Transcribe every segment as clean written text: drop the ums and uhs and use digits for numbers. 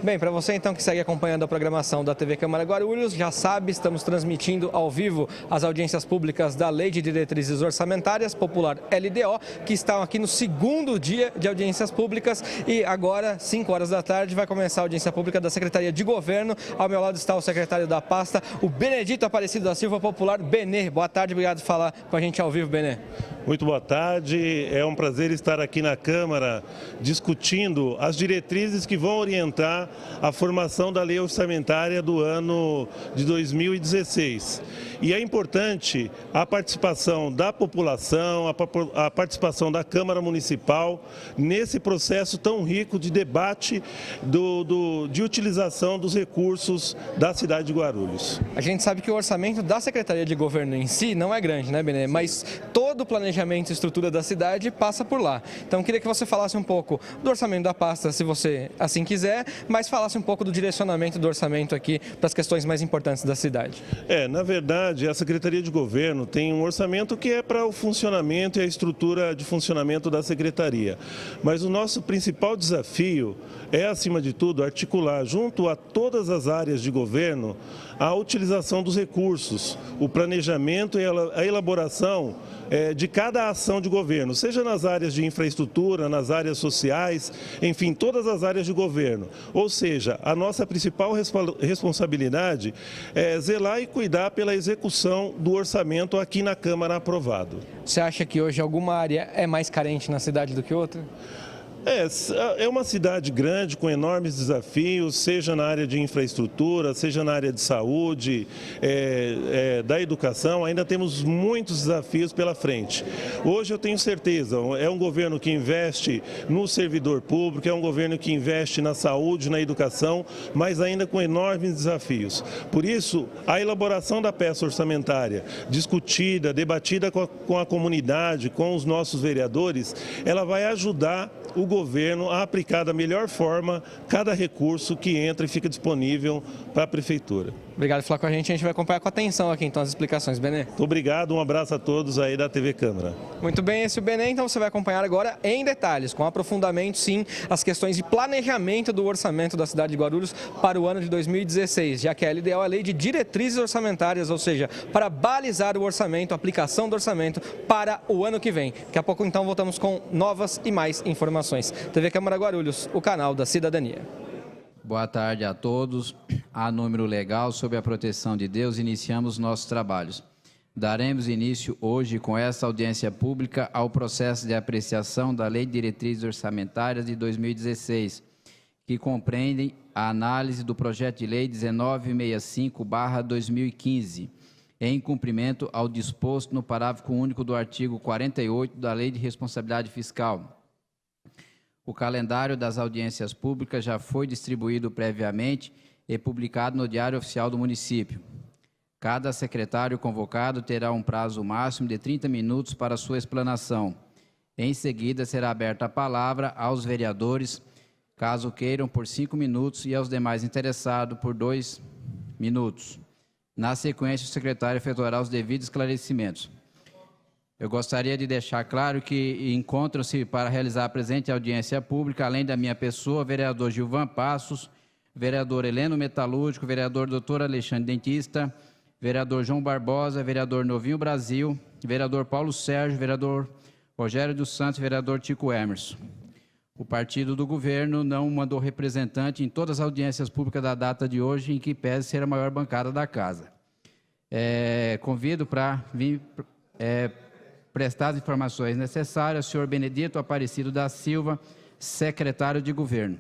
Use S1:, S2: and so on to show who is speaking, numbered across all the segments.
S1: Bem, para você então que segue acompanhando a programação da TV Câmara Guarulhos, já sabe, estamos transmitindo ao vivo as audiências públicas da Lei de Diretrizes Orçamentárias, popular LDO, que estão aqui no segundo dia de audiências públicas e agora, 5 horas da tarde, vai começar a audiência pública da Secretaria de Governo. Ao meu lado está o secretário da pasta, o Benedito Aparecido da Silva, popular Benê. Boa tarde, obrigado por falar com a gente ao vivo, Benê.
S2: Muito boa tarde, é um prazer estar aqui na Câmara discutindo as diretrizes que vão orientar a formação da lei orçamentária do ano de 2016. E é importante a participação da população, a participação da Câmara Municipal nesse processo tão rico de debate de utilização dos recursos da cidade de Guarulhos.
S1: A gente sabe que o orçamento da Secretaria de Governo em si não é grande, né, Benê? Mas todo o planejamento e estrutura da cidade passa por lá. Então, queria que você falasse um pouco do orçamento da pasta, se você assim quiser, mas falasse um pouco do direcionamento do orçamento aqui para as questões mais importantes da cidade.
S2: Na verdade, a Secretaria de Governo tem um orçamento que é para o funcionamento e a estrutura de funcionamento da Secretaria. Mas o nosso principal desafio é, acima de tudo, articular junto a todas as áreas de governo a utilização dos recursos, o planejamento e a elaboração de cada ação de governo, seja nas áreas de infraestrutura, nas áreas sociais, enfim, todas as áreas de governo. Ou seja, a nossa principal responsabilidade é zelar e cuidar pela execução do orçamento aqui na Câmara aprovado.
S1: Você acha que hoje alguma área é mais carente na cidade do que outra?
S2: É uma cidade grande, com enormes desafios, seja na área de infraestrutura, seja na área de saúde, da educação, ainda temos muitos desafios pela frente. Hoje eu tenho certeza, é um governo que investe no servidor público, é um governo que investe na saúde, na educação, mas ainda com enormes desafios. Por isso, a elaboração da peça orçamentária, discutida, debatida com a comunidade, com os nossos vereadores, ela vai ajudar o governo a aplicar da melhor forma cada recurso que entra e fica disponível para a Prefeitura.
S1: Obrigado por falar com a gente vai acompanhar com atenção aqui então as explicações, Benê.
S2: Muito obrigado, um abraço a todos aí da TV Câmara.
S1: Muito bem, esse é o Benê, então você vai acompanhar agora em detalhes, com aprofundamento sim, as questões de planejamento do orçamento da cidade de Guarulhos para o ano de 2016, já que a LDO é a Lei de Diretrizes Orçamentárias, ou seja, para balizar o orçamento, a aplicação do orçamento para o ano que vem. Daqui a pouco então voltamos com novas e mais informações. TV Câmara Guarulhos, o canal da cidadania.
S3: Boa tarde a todos. A número legal, sob a proteção de Deus, iniciamos nossos trabalhos. Daremos início hoje com essa audiência pública ao processo de apreciação da Lei de Diretrizes Orçamentárias de 2016, que compreendem a análise do projeto de lei 1965/2015, em cumprimento ao disposto no parágrafo único do artigo 48 da Lei de Responsabilidade Fiscal. O calendário das audiências públicas já foi distribuído previamente e publicado no Diário Oficial do Município. Cada secretário convocado terá um prazo máximo de 30 minutos para sua explanação. Em seguida, será aberta a palavra aos vereadores, caso queiram, por 5 minutos e aos demais interessados por 2 minutos. Na sequência, o secretário efetuará os devidos esclarecimentos. Eu gostaria de deixar claro que encontram-se para realizar a presente audiência pública, além da minha pessoa, vereador Gilvan Passos, vereador Heleno Metalúrgico, vereador Dr. Alexandre Dentista, vereador João Barbosa, vereador Novinho Brasil, vereador Paulo Sérgio, vereador Rogério dos Santos, vereador Tico Emerson. O partido do governo não mandou representante em todas as audiências públicas da data de hoje, em que pese ser a maior bancada da casa. Convido para vir prestar as informações necessárias ao senhor Benedito Aparecido da Silva, secretário de Governo.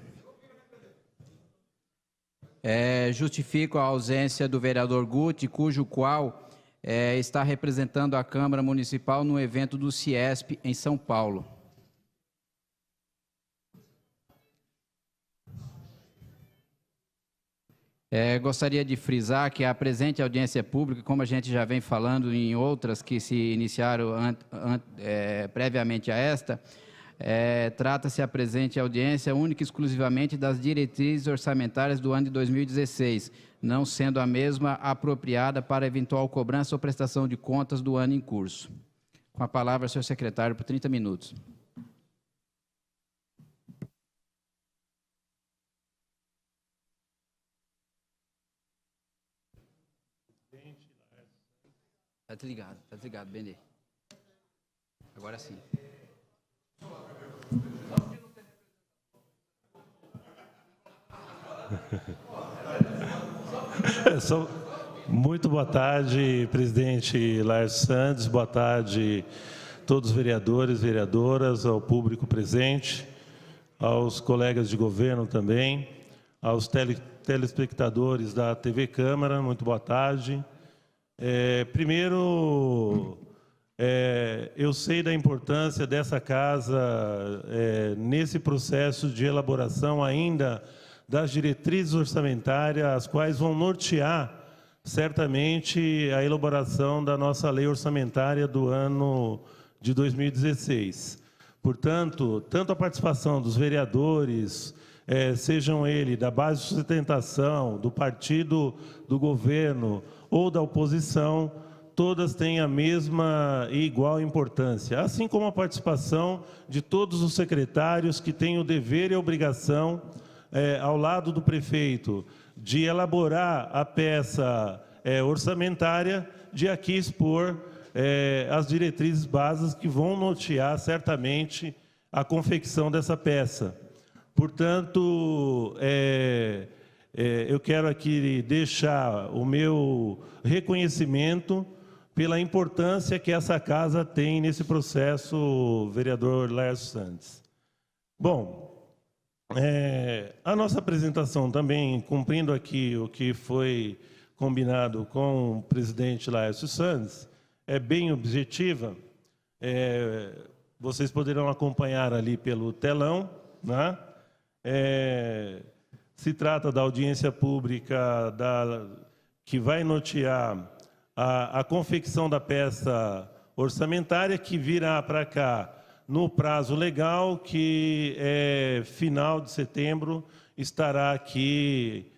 S3: Justifico a ausência do vereador Guti, cujo qual está representando a Câmara Municipal no evento do Ciesp em São Paulo. Gostaria de frisar que a presente audiência pública, como a gente já vem falando em outras que se iniciaram previamente a esta, trata-se a presente audiência única e exclusivamente das diretrizes orçamentárias do ano de 2016, não sendo a mesma apropriada para eventual cobrança ou prestação de contas do ano em curso. Com a palavra, senhor secretário, por 30 minutos. Tá desligado, Benê. Agora sim.
S2: Muito boa tarde, presidente Laércio Santos, boa tarde a todos os vereadores, vereadoras, ao público presente, aos colegas de governo também, aos telespectadores da TV Câmara, muito boa tarde. Primeiro, eu sei da importância dessa casa nesse processo de elaboração ainda das diretrizes orçamentárias, as quais vão nortear certamente a elaboração da nossa lei orçamentária do ano de 2016. Portanto, tanto a participação dos vereadores, sejam eles da base de sustentação, do partido do governo ou da oposição, todas têm a mesma e igual importância, assim como a participação de todos os secretários que têm o dever e a obrigação, ao lado do prefeito, de elaborar a peça orçamentária, de aqui expor as diretrizes básicas que vão nortear certamente a confecção dessa peça. Portanto, eu quero aqui deixar o meu reconhecimento pela importância que essa casa tem nesse processo, vereador Laércio Santos. Bom, a nossa apresentação também, cumprindo aqui o que foi combinado com o presidente Laércio Santos, é bem objetiva. Vocês poderão acompanhar ali pelo telão, né? Se trata da audiência pública que vai nortear a confecção da peça orçamentária, que virá para cá no prazo legal, que é final de setembro, estará aqui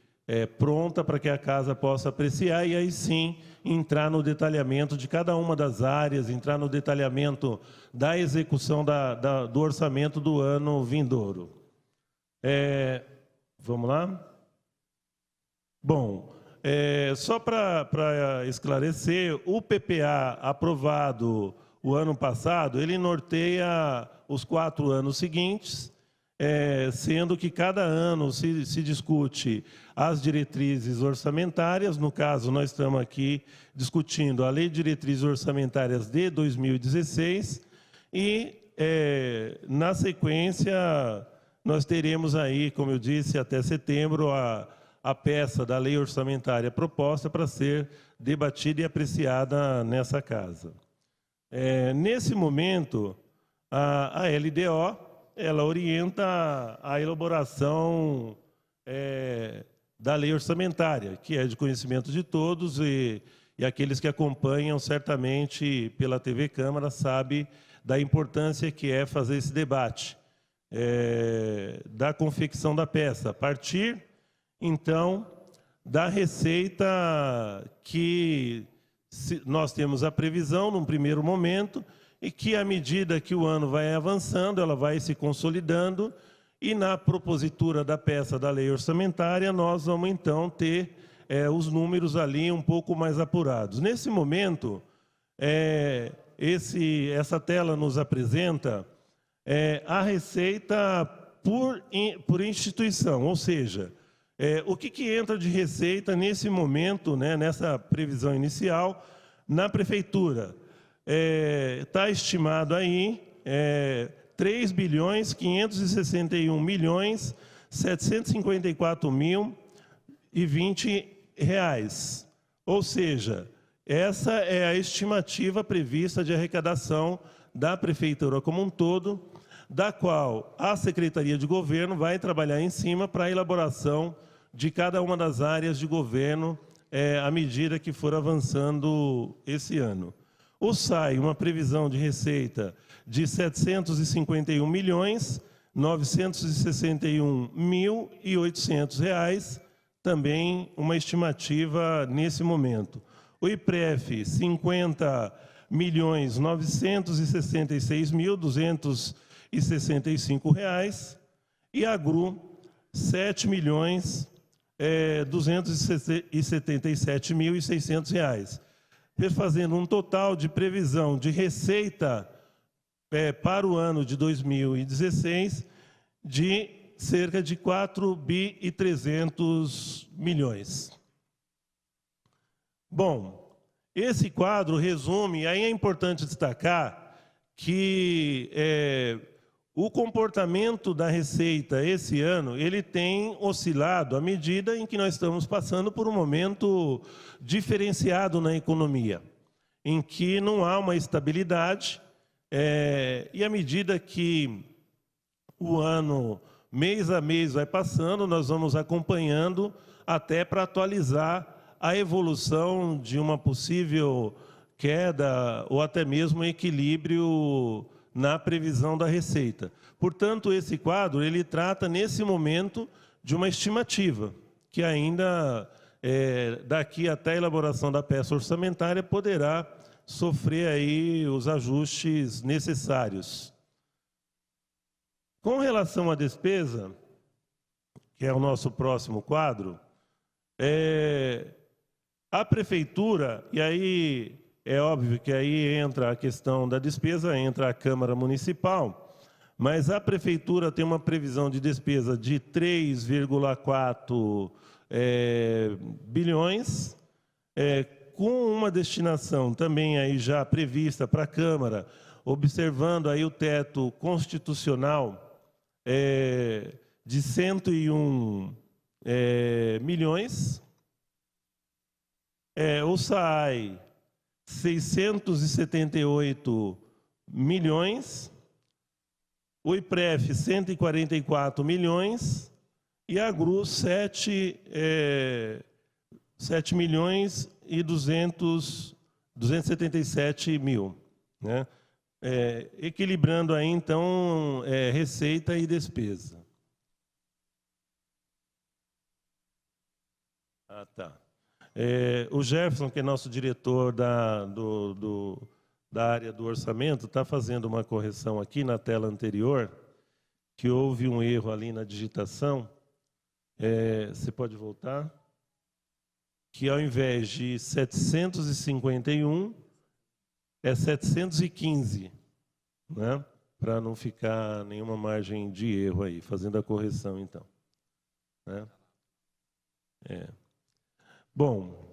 S2: pronta para que a casa possa apreciar e aí sim entrar no detalhamento de cada uma das áreas, entrar no detalhamento da execução do orçamento do ano vindouro. Vamos lá? Bom, só para esclarecer, o PPA aprovado o ano passado, ele norteia os 4 anos seguintes, sendo que cada ano se discute as diretrizes orçamentárias. No caso, nós estamos aqui discutindo a Lei de Diretrizes Orçamentárias de 2016 e, na sequência, nós teremos aí, como eu disse, até setembro, a peça da lei orçamentária proposta para ser debatida e apreciada nessa casa. Nesse momento, a LDO, ela orienta a elaboração da lei orçamentária, que é de conhecimento de todos e aqueles que acompanham certamente pela TV Câmara sabem da importância que é fazer esse debate da confecção da peça, a partir, então, da receita que nós temos a previsão num primeiro momento e que, à medida que o ano vai avançando, ela vai se consolidando e, na propositura da peça da lei orçamentária, nós vamos, então, ter os números ali um pouco mais apurados. Nesse momento, essa tela nos apresenta a receita por instituição, ou seja, o que entra de receita nesse momento, né, nessa previsão inicial, na Prefeitura. Está estimado aí 3.561.754.020 reais. Ou seja, essa é a estimativa prevista de arrecadação da Prefeitura como um todo, da qual a Secretaria de Governo vai trabalhar em cima para a elaboração de cada uma das áreas de governo à medida que for avançando esse ano. O SAI, uma previsão de receita de R$ 751.961.800, também uma estimativa nesse momento. O IPREF, R$ 50.966.265 e a GRU, R$ 7.277.600. fazendo um total de previsão de receita para o ano de 2016 de cerca de 4,3 bilhões. Bom, esse quadro resume, aí é importante destacar que o comportamento da receita esse ano, ele tem oscilado à medida em que nós estamos passando por um momento diferenciado na economia, em que não há uma estabilidade, e à medida que o ano, mês a mês, vai passando, nós vamos acompanhando até para atualizar a evolução de uma possível queda ou até mesmo equilíbrio na previsão da receita. Portanto, esse quadro ele trata nesse momento de uma estimativa que ainda daqui até a elaboração da peça orçamentária poderá sofrer aí os ajustes necessários. Com relação à despesa, que é o nosso próximo quadro, a prefeitura, e aí é óbvio que aí entra a questão da despesa, entra a Câmara Municipal, mas a prefeitura tem uma previsão de despesa de 3,4 bilhões, com uma destinação também aí já prevista para a Câmara, observando aí o teto constitucional de 101 milhões, o SAAI 678 milhões, o IPREF 144 milhões e a GRU 7 milhões e 277 mil, né? Equilibrando aí então receita e despesa. O Jefferson, que é nosso diretor da área do orçamento, está fazendo uma correção aqui na tela anterior, que houve um erro ali na digitação. Você pode voltar? Que ao invés de 751, é 715, né? Para não ficar nenhuma margem de erro aí, fazendo a correção então. Né? Bom,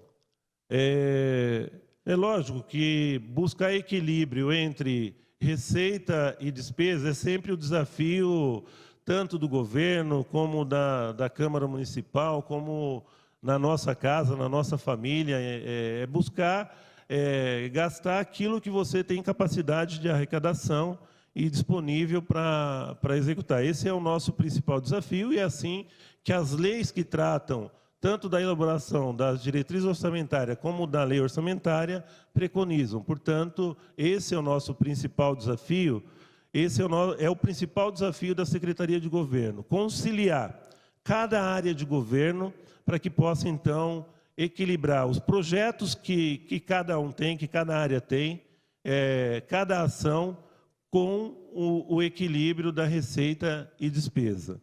S2: é lógico que buscar equilíbrio entre receita e despesa é sempre o desafio tanto do governo como da Câmara Municipal, como na nossa casa, na nossa família, buscar gastar aquilo que você tem capacidade de arrecadação e disponível para executar. Esse é o nosso principal desafio e é assim que as leis que tratam tanto da elaboração das diretrizes orçamentárias como da lei orçamentária preconizam. Portanto, esse é o nosso principal desafio, esse é o principal desafio da Secretaria de Governo, conciliar cada área de governo para que possa, então, equilibrar os projetos que cada um tem, que cada área tem, cada ação, com o equilíbrio da receita e despesa.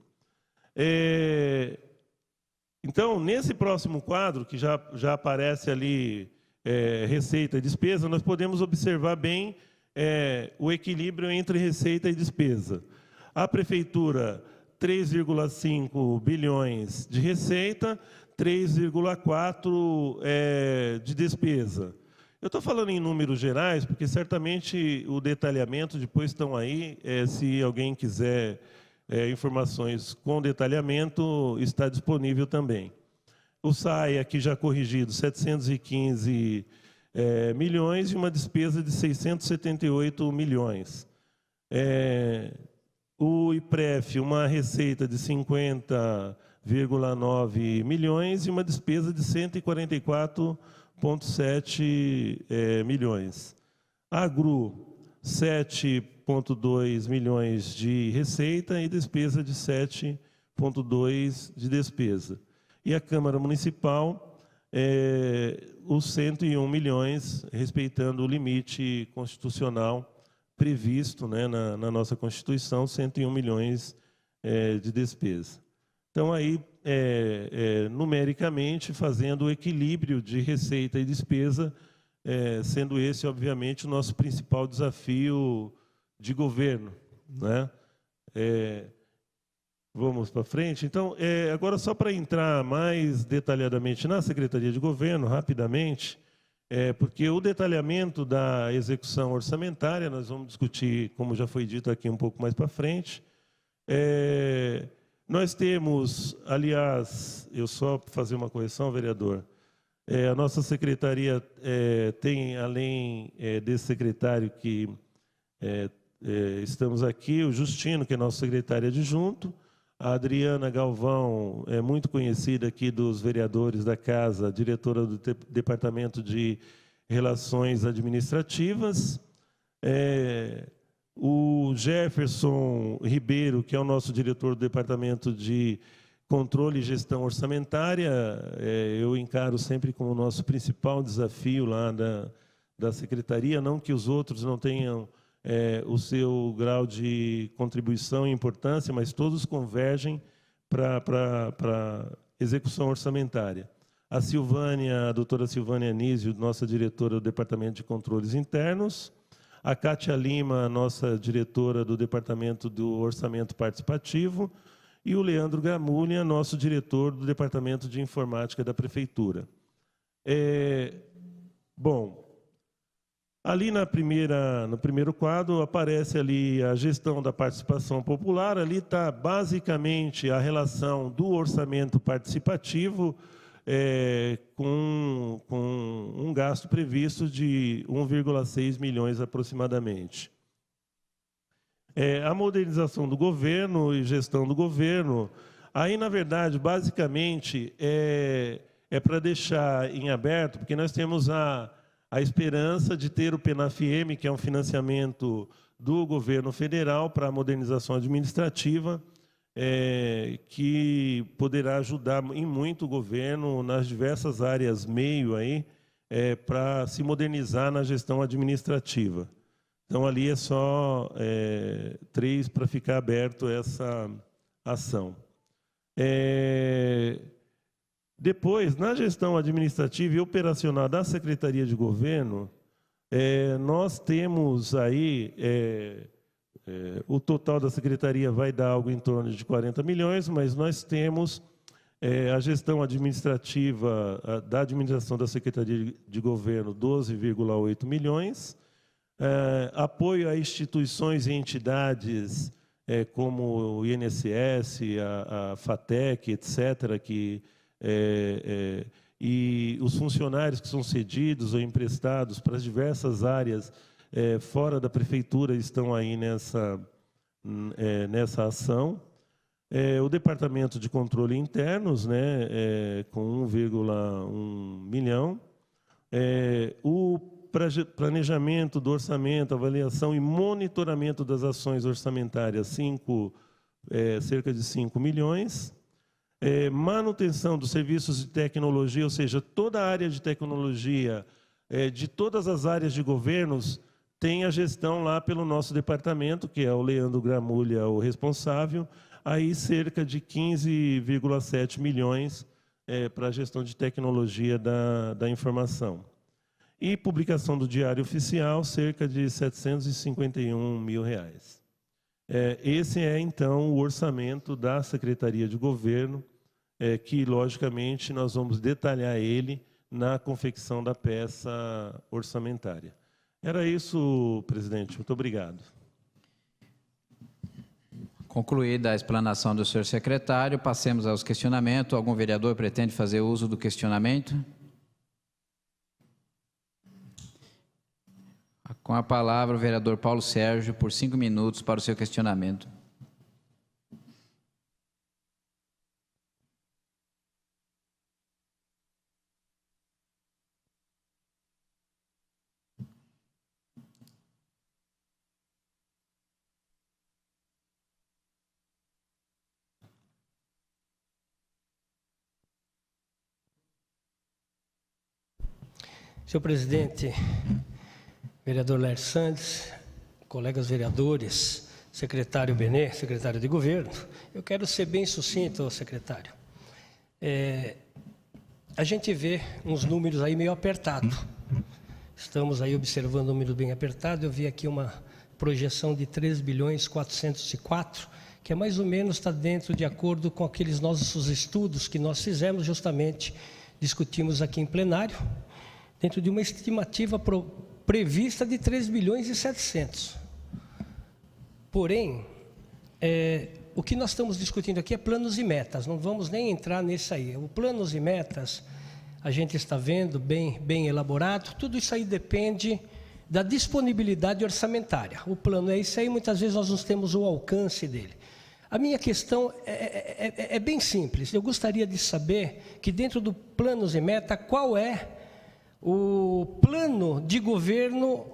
S2: Então, nesse próximo quadro, que já aparece ali receita e despesa, nós podemos observar bem o equilíbrio entre receita e despesa. A Prefeitura, 3,5 bilhões de receita, 3,4 de despesa. Eu estou falando em números gerais, porque certamente o detalhamento depois estão aí, se alguém quiser informações com detalhamento, está disponível também. O SAAI aqui já corrigido, 715 milhões e uma despesa de 678 milhões. O IPREF, uma receita de 50,9 milhões e uma despesa de 144,7 milhões. A GRU, 7,2 milhões de receita e despesa de 7,2 de despesa. E a Câmara Municipal, os 101 milhões, respeitando o limite constitucional previsto, né, na nossa Constituição, 101 milhões de despesa. Então, aí, numericamente, fazendo o equilíbrio de receita e despesa, sendo esse, obviamente, o nosso principal desafio de governo, né? Vamos para frente. Então, agora, só para entrar mais detalhadamente na Secretaria de Governo, rapidamente, porque o detalhamento da execução orçamentária, nós vamos discutir, como já foi dito aqui, um pouco mais para frente. Nós temos, aliás, eu só fazer uma correção, vereador, a nossa secretaria tem, além desse secretário que estamos aqui, o Justino, que é nosso secretário adjunto, a Adriana Galvão, muito conhecida aqui dos vereadores da Casa, diretora do Departamento de Relações Administrativas, o Jefferson Ribeiro, que é o nosso diretor do Departamento de Controle e Gestão Orçamentária, eu encaro sempre como o nosso principal desafio lá da Secretaria, não que os outros não tenham o seu grau de contribuição e importância, mas todos convergem para execução orçamentária. A Silvânia, a doutora Silvânia Anísio, nossa diretora do Departamento de Controles Internos, a Cátia Lima, nossa diretora do Departamento do Orçamento Participativo, e o Leandro Gramulha, nosso diretor do Departamento de Informática da Prefeitura. Bom, ali no primeiro quadro aparece ali a gestão da participação popular. Ali está basicamente a relação do orçamento participativo com um gasto previsto de 1,6 milhões aproximadamente. A modernização do governo e gestão do governo, aí, na verdade, basicamente, é para deixar em aberto, porque nós temos a esperança de ter o PENAFM, que é um financiamento do governo federal para a modernização administrativa, que poderá ajudar em muito o governo nas diversas áreas meio aí, para se modernizar na gestão administrativa. Então, ali é só 3 para ficar aberto essa ação. Depois, na gestão administrativa e operacional da Secretaria de Governo, nós temos aí, o total da Secretaria vai dar algo em torno de 40 milhões, mas nós temos a gestão administrativa da administração da Secretaria de Governo, 12,8 milhões, apoio a instituições e entidades como o INSS, a FATEC, etc., e os funcionários que são cedidos ou emprestados para as diversas áreas fora da prefeitura estão aí nessa ação. O Departamento de Controle Internos, né, com 1,1 milhão. O planejamento do orçamento, avaliação e monitoramento das ações orçamentárias, cerca de 5 milhões. Manutenção dos serviços de tecnologia, ou seja, toda a área de tecnologia, de todas as áreas de governos, tem a gestão lá pelo nosso departamento, que é o Leandro Gramulha, o responsável, aí cerca de 15,7 milhões para a gestão de tecnologia da informação. E publicação do Diário Oficial, cerca de R$ 751 mil. Esse então, o orçamento da Secretaria de Governo, que, logicamente, nós vamos detalhar ele na confecção da peça orçamentária. Era isso, presidente. Muito obrigado.
S3: Concluída a explanação do senhor secretário, passemos aos questionamentos. Algum vereador pretende fazer uso do questionamento? Com a palavra, o vereador Paulo Sérgio, por 5 minutos, para o seu questionamento.
S4: Senhor presidente, vereador Laércio Sandes, colegas vereadores, secretário Benê, secretário de governo, eu quero ser bem sucinto, secretário. A gente vê uns números aí meio apertados. estamos aí observando um número bem apertado. Eu vi aqui uma projeção de 3.404 bilhões, que é mais ou menos, está dentro de acordo com aqueles nossos estudos que nós fizemos, justamente discutimos aqui em plenário, dentro de uma estimativa prevista de 3 bilhões e 700. Porém, o que nós estamos discutindo aqui é planos e metas, não vamos nem entrar nisso aí. O planos e metas, a gente está vendo bem elaborado, tudo isso aí depende da disponibilidade orçamentária. O plano é isso aí, muitas vezes nós não temos o alcance dele. A minha questão é bem simples. Eu gostaria de saber que dentro do planos e meta, qual é o plano de governo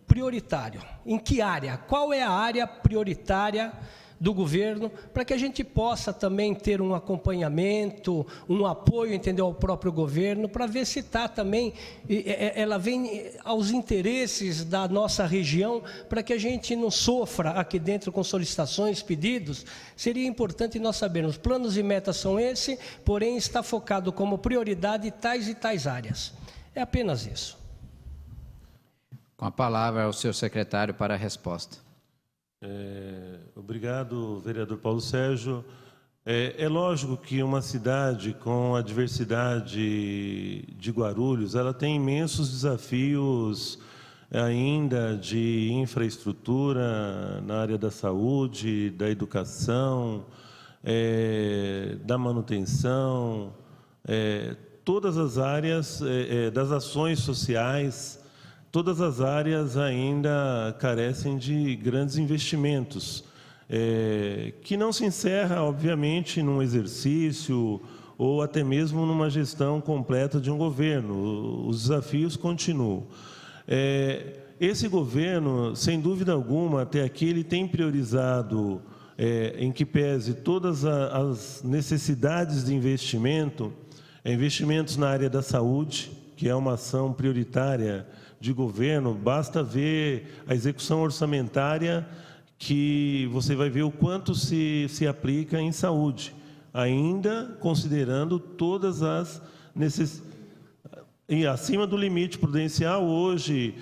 S4: prioritário? Em que área? Qual é a área prioritária do governo, para que a gente possa também ter um acompanhamento, um apoio, entendeu, ao próprio governo, para ver se está também, ela vem aos interesses da nossa região, para que a gente não sofra aqui dentro com solicitações, pedidos. Seria importante nós sabermos, planos e metas são esse, porém está focado como prioridade tais e tais áreas. É apenas isso.
S3: Com a palavra ao seu secretário para a resposta.
S2: Obrigado, vereador Paulo Sérgio. É lógico que uma cidade com a diversidade de Guarulhos, ela tem imensos desafios ainda de infraestrutura na área da saúde, da educação, da manutenção, todas as áreas das ações sociais. Todas as áreas ainda carecem de grandes investimentos, que não se encerra, obviamente, num exercício ou até mesmo numa gestão completa de um governo. Os desafios continuam. Esse governo, sem dúvida alguma, até aqui, ele tem priorizado, em que pese todas as necessidades de investimento, investimentos na área da saúde, que é uma ação prioritária de governo. Basta ver a execução orçamentária, que você vai ver o quanto se aplica em saúde, ainda considerando todas as necessidades. E acima do limite prudencial, hoje,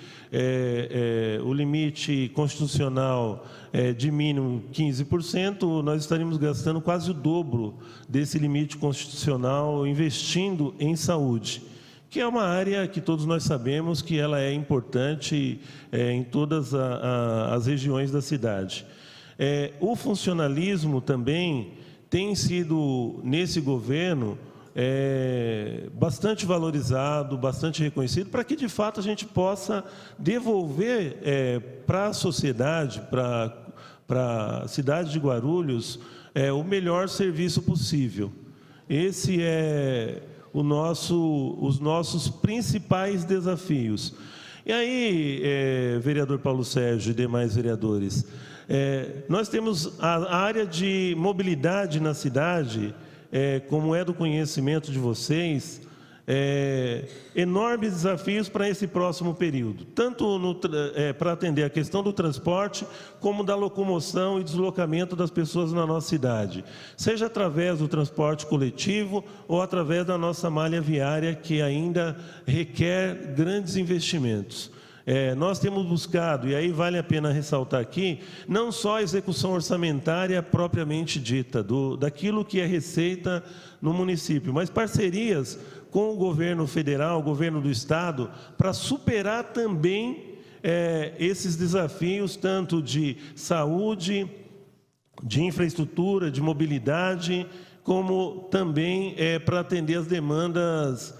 S2: o limite constitucional é de mínimo 15%, nós estaríamos gastando quase o dobro desse limite constitucional investindo em saúde, que é uma área que todos nós sabemos que ela é importante em todas as regiões da cidade. O funcionalismo também tem sido, nesse governo, bastante valorizado, bastante reconhecido, para que, de fato, a gente possa devolver para a sociedade, para a cidade de Guarulhos, o melhor serviço possível. Esse é os nossos principais desafios. E aí, vereador Paulo Sérgio e demais vereadores, nós temos a área de mobilidade na cidade, como é do conhecimento de vocês, enormes desafios para esse próximo período, tanto para atender a questão do transporte, como da locomoção e deslocamento das pessoas na nossa cidade, seja através do transporte coletivo ou através da nossa malha viária, que ainda requer grandes investimentos. Nós temos buscado, e aí vale a pena ressaltar aqui, não só a execução orçamentária propriamente dita, daquilo que é receita no município, mas parcerias com o governo federal, o governo do estado, para superar também esses desafios, tanto de saúde, de infraestrutura, de mobilidade, como também para atender as demandas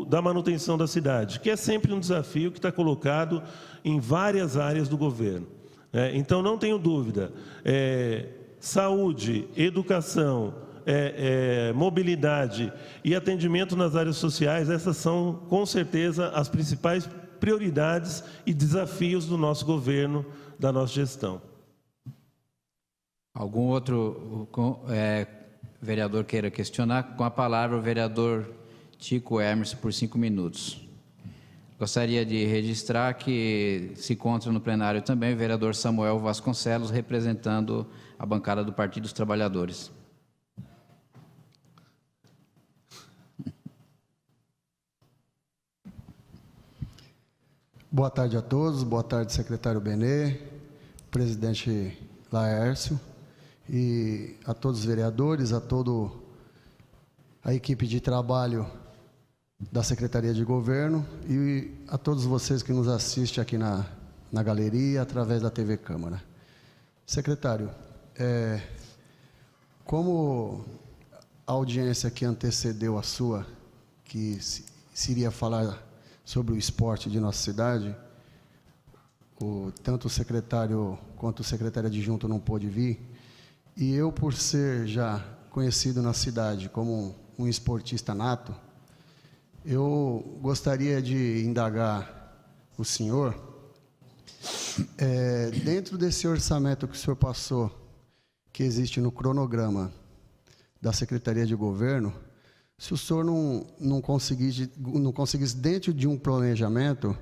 S2: da manutenção da cidade, que é sempre um desafio que está colocado em várias áreas do governo. Então, não tenho dúvida, saúde, educação, mobilidade e atendimento nas áreas sociais, essas são, com certeza, as principais prioridades e desafios do nosso governo, da nossa gestão.
S3: Algum outro vereador queira questionar? Com a palavra, o vereador Tico Emerson, por 5 minutos. Gostaria de registrar que se encontra no plenário também o vereador Samuel Vasconcelos, representando a bancada do Partido dos Trabalhadores.
S5: Boa tarde a todos, boa tarde, secretário Benê, presidente Laércio, e a todos os vereadores, a toda a equipe de trabalho da Secretaria de Governo e a todos vocês que nos assistem aqui na galeria, através da TV Câmara. Secretário, como a audiência que antecedeu a sua, que se iria falar sobre o esporte de nossa cidade, tanto o secretário quanto o secretário adjunto não pôde vir, e eu, por ser já conhecido na cidade como um esportista nato, eu gostaria de indagar o senhor, dentro desse orçamento que o senhor passou, que existe no cronograma da Secretaria de Governo, se o senhor não conseguisse, dentro de um planejamento,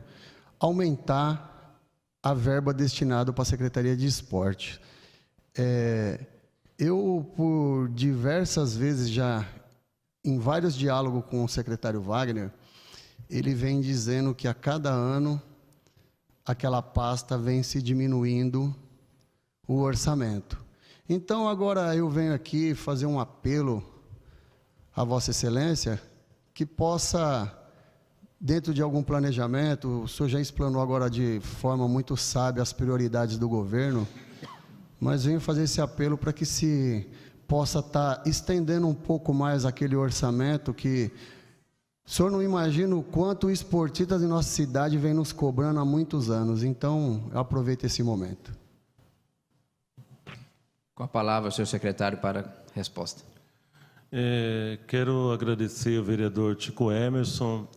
S5: aumentar a verba destinada para a Secretaria de Esporte. Eu, por diversas vezes já, em vários diálogos com o secretário Wagner, ele vem dizendo que a cada ano aquela pasta vem se diminuindo o orçamento. Então, agora eu venho aqui fazer um apelo a Vossa Excelência, que possa, dentro de algum planejamento, o senhor já explanou agora de forma muito sábia as prioridades do governo, mas venho fazer esse apelo para que se possa estar estendendo um pouco mais aquele orçamento que o senhor não imagina o quanto esportistas em nossa cidade vem nos cobrando há muitos anos. Então, eu aproveito esse momento.
S3: Com a palavra, o senhor secretário, para a resposta.
S2: Quero agradecer ao vereador Tico Emerson.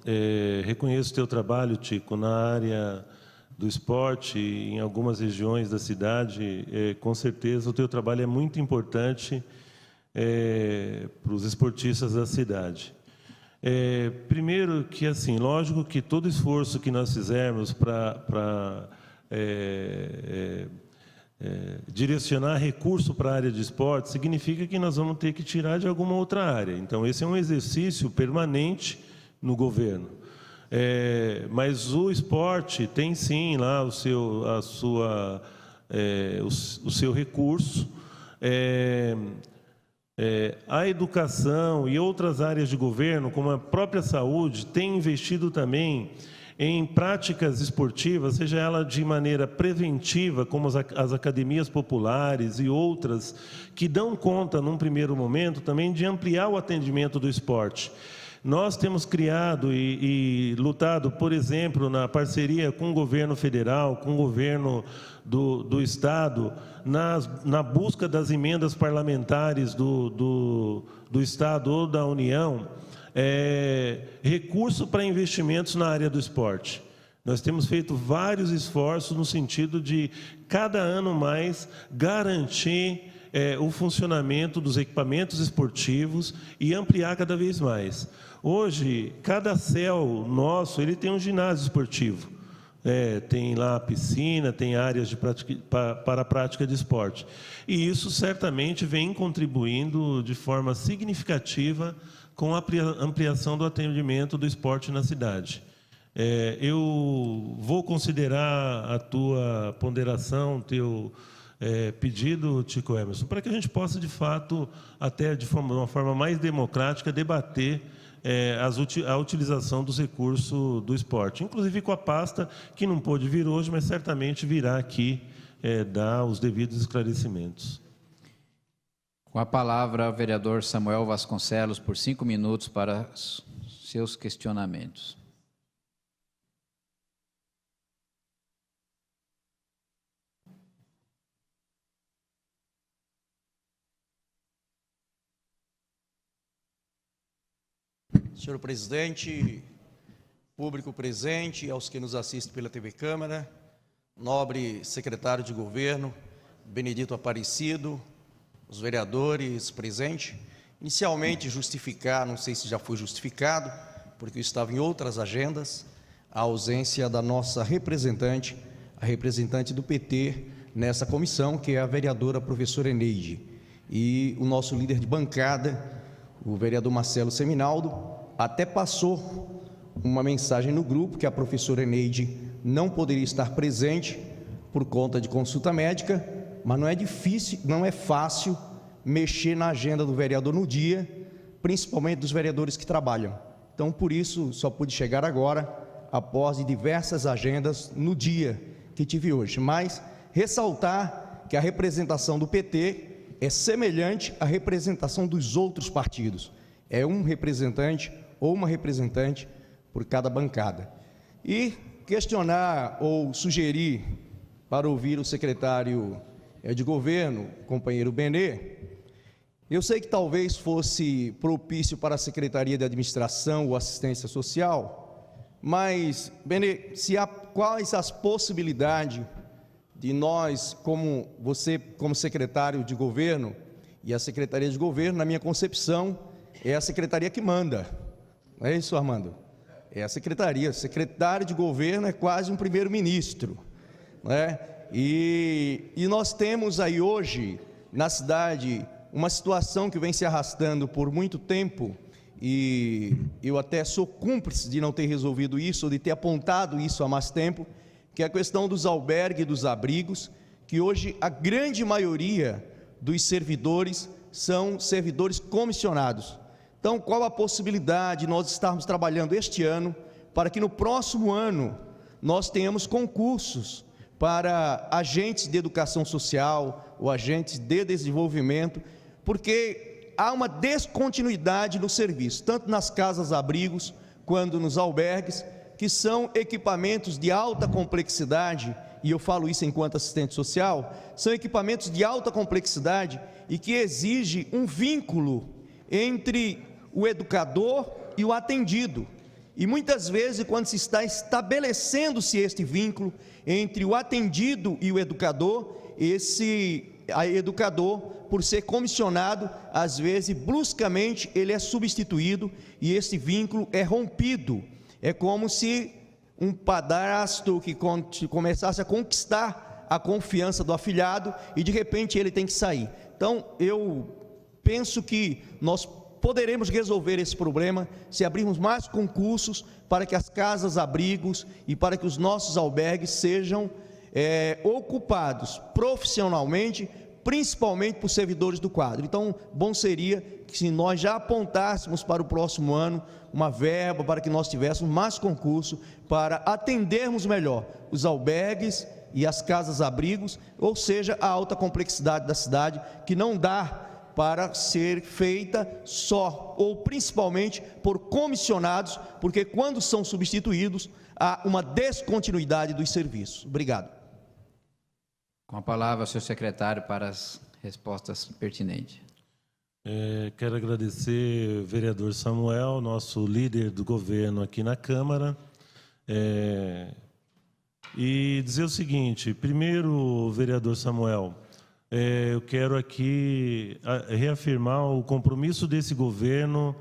S2: Reconheço o teu trabalho, Tico, na área do esporte, em algumas regiões da cidade. Com certeza, o teu trabalho é muito importante para os esportistas da cidade. Primeiro que, assim, lógico que todo esforço que nós fizermos para direcionar recurso para a área de esporte significa que nós vamos ter que tirar de alguma outra área. Então, esse é um exercício permanente no governo. Mas o esporte tem, sim, lá o seu recurso. A educação e outras áreas de governo, como a própria saúde, têm investido também em práticas esportivas, seja ela de maneira preventiva, como as academias populares e outras, que dão conta, num primeiro momento, também de ampliar o atendimento do esporte. Nós temos criado e lutado, por exemplo, na parceria com o governo federal, com o governo do Estado, na busca das emendas parlamentares do Estado ou da União, recurso para investimentos na área do esporte. Nós temos feito vários esforços no sentido de, cada ano mais, garantir o funcionamento dos equipamentos esportivos e ampliar cada vez mais. Hoje, cada CEL nosso, ele tem um ginásio esportivo. Tem lá a piscina, tem áreas para a prática de esporte. E isso certamente vem contribuindo de forma significativa com a ampliação do atendimento do esporte na cidade. Eu vou considerar a tua ponderação, teu pedido, Tico Emerson, para que a gente possa, de fato, até de uma forma mais democrática, debater a utilização dos recursos do esporte, inclusive com a pasta, que não pôde vir hoje, mas certamente virá aqui dar os devidos esclarecimentos.
S3: Com a palavra, o vereador Samuel Vasconcelos, por 5 minutos, para seus questionamentos.
S6: Senhor presidente, público presente, aos que nos assistem pela TV Câmara, nobre secretário de governo, Benedito Aparecido, os vereadores presentes, inicialmente justificar, não sei se já foi justificado, porque eu estava em outras agendas, a ausência da nossa representante, a representante do PT nessa comissão, que é a vereadora professora Eneide, e o nosso líder de bancada, o vereador Marcelo Seminaldo, até passou uma mensagem no grupo que a professora Eneide não poderia estar presente por conta de consulta médica, mas não é difícil, não é fácil mexer na agenda do vereador no dia, principalmente dos vereadores que trabalham. Então, por isso, só pude chegar agora, após diversas agendas no dia que tive hoje. Mas ressaltar que a representação do PT é semelhante à representação dos outros partidos. É um representante ou uma representante por cada bancada. E questionar ou sugerir para ouvir o secretário de governo, companheiro Benê, eu sei que talvez fosse propício para a Secretaria de Administração ou Assistência Social, mas, Benê, quais as possibilidades de nós, como você, como secretário de governo, e a Secretaria de Governo, na minha concepção, é a secretaria que manda. Não é isso, Armando? É a secretaria. O secretário de governo é quase um primeiro-ministro, não é? E nós temos aí hoje, na cidade, uma situação que vem se arrastando por muito tempo, e eu até sou cúmplice de não ter resolvido isso, ou de ter apontado isso há mais tempo, que é a questão dos albergues e dos abrigos, que hoje a grande maioria dos servidores são servidores comissionados. Então, qual a possibilidade de nós estarmos trabalhando este ano para que no próximo ano nós tenhamos concursos para agentes de educação social ou agentes de desenvolvimento, porque há uma descontinuidade no serviço, tanto nas casas-abrigos quanto nos albergues, que são equipamentos de alta complexidade, e eu falo isso enquanto assistente social, são equipamentos de alta complexidade e que exigem um vínculo entre o educador e o atendido. E muitas vezes, quando se está estabelecendo-se este vínculo entre o atendido e o educador, esse educador, por ser comissionado, às vezes, bruscamente, ele é substituído e esse vínculo é rompido. É como se um padrasto que começasse a conquistar a confiança do afilhado e, de repente, ele tem que sair. Então, eu penso que nós poderemos resolver esse problema se abrirmos mais concursos para que as casas-abrigos e para que os nossos albergues sejam ocupados profissionalmente, principalmente por servidores do quadro. Então, bom seria que se nós já apontássemos para o próximo ano uma verba para que nós tivéssemos mais concurso para atendermos melhor os albergues e as casas-abrigos, ou seja, a alta complexidade da cidade, que não dá para ser feita só ou principalmente por comissionados, porque quando são substituídos, há uma descontinuidade dos serviços. Obrigado.
S3: Com a palavra, senhor secretário, para as respostas pertinentes.
S2: Quero agradecer ao vereador Samuel, nosso líder do governo aqui na Câmara, e dizer o seguinte: primeiro, vereador Samuel, eu quero aqui reafirmar o compromisso desse governo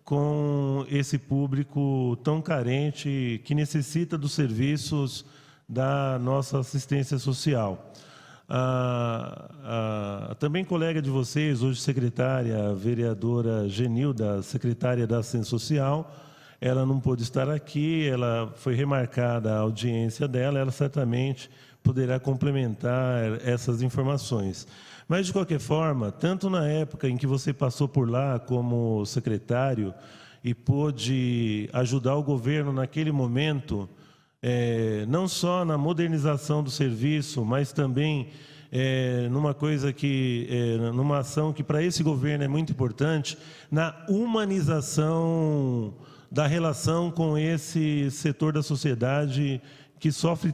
S2: com esse público tão carente que necessita dos serviços da nossa assistência social. Também colega de vocês, hoje secretária, a vereadora Genilda, secretária da Assistência Social, ela não pôde estar aqui, ela foi remarcada a audiência dela, ela certamente poderá complementar essas informações. Mas, de qualquer forma, tanto na época em que você passou por lá como secretário e pôde ajudar o governo naquele momento, não só na modernização do serviço, mas também numa ação que para esse governo é muito importante, na humanização da relação com esse setor da sociedade que sofre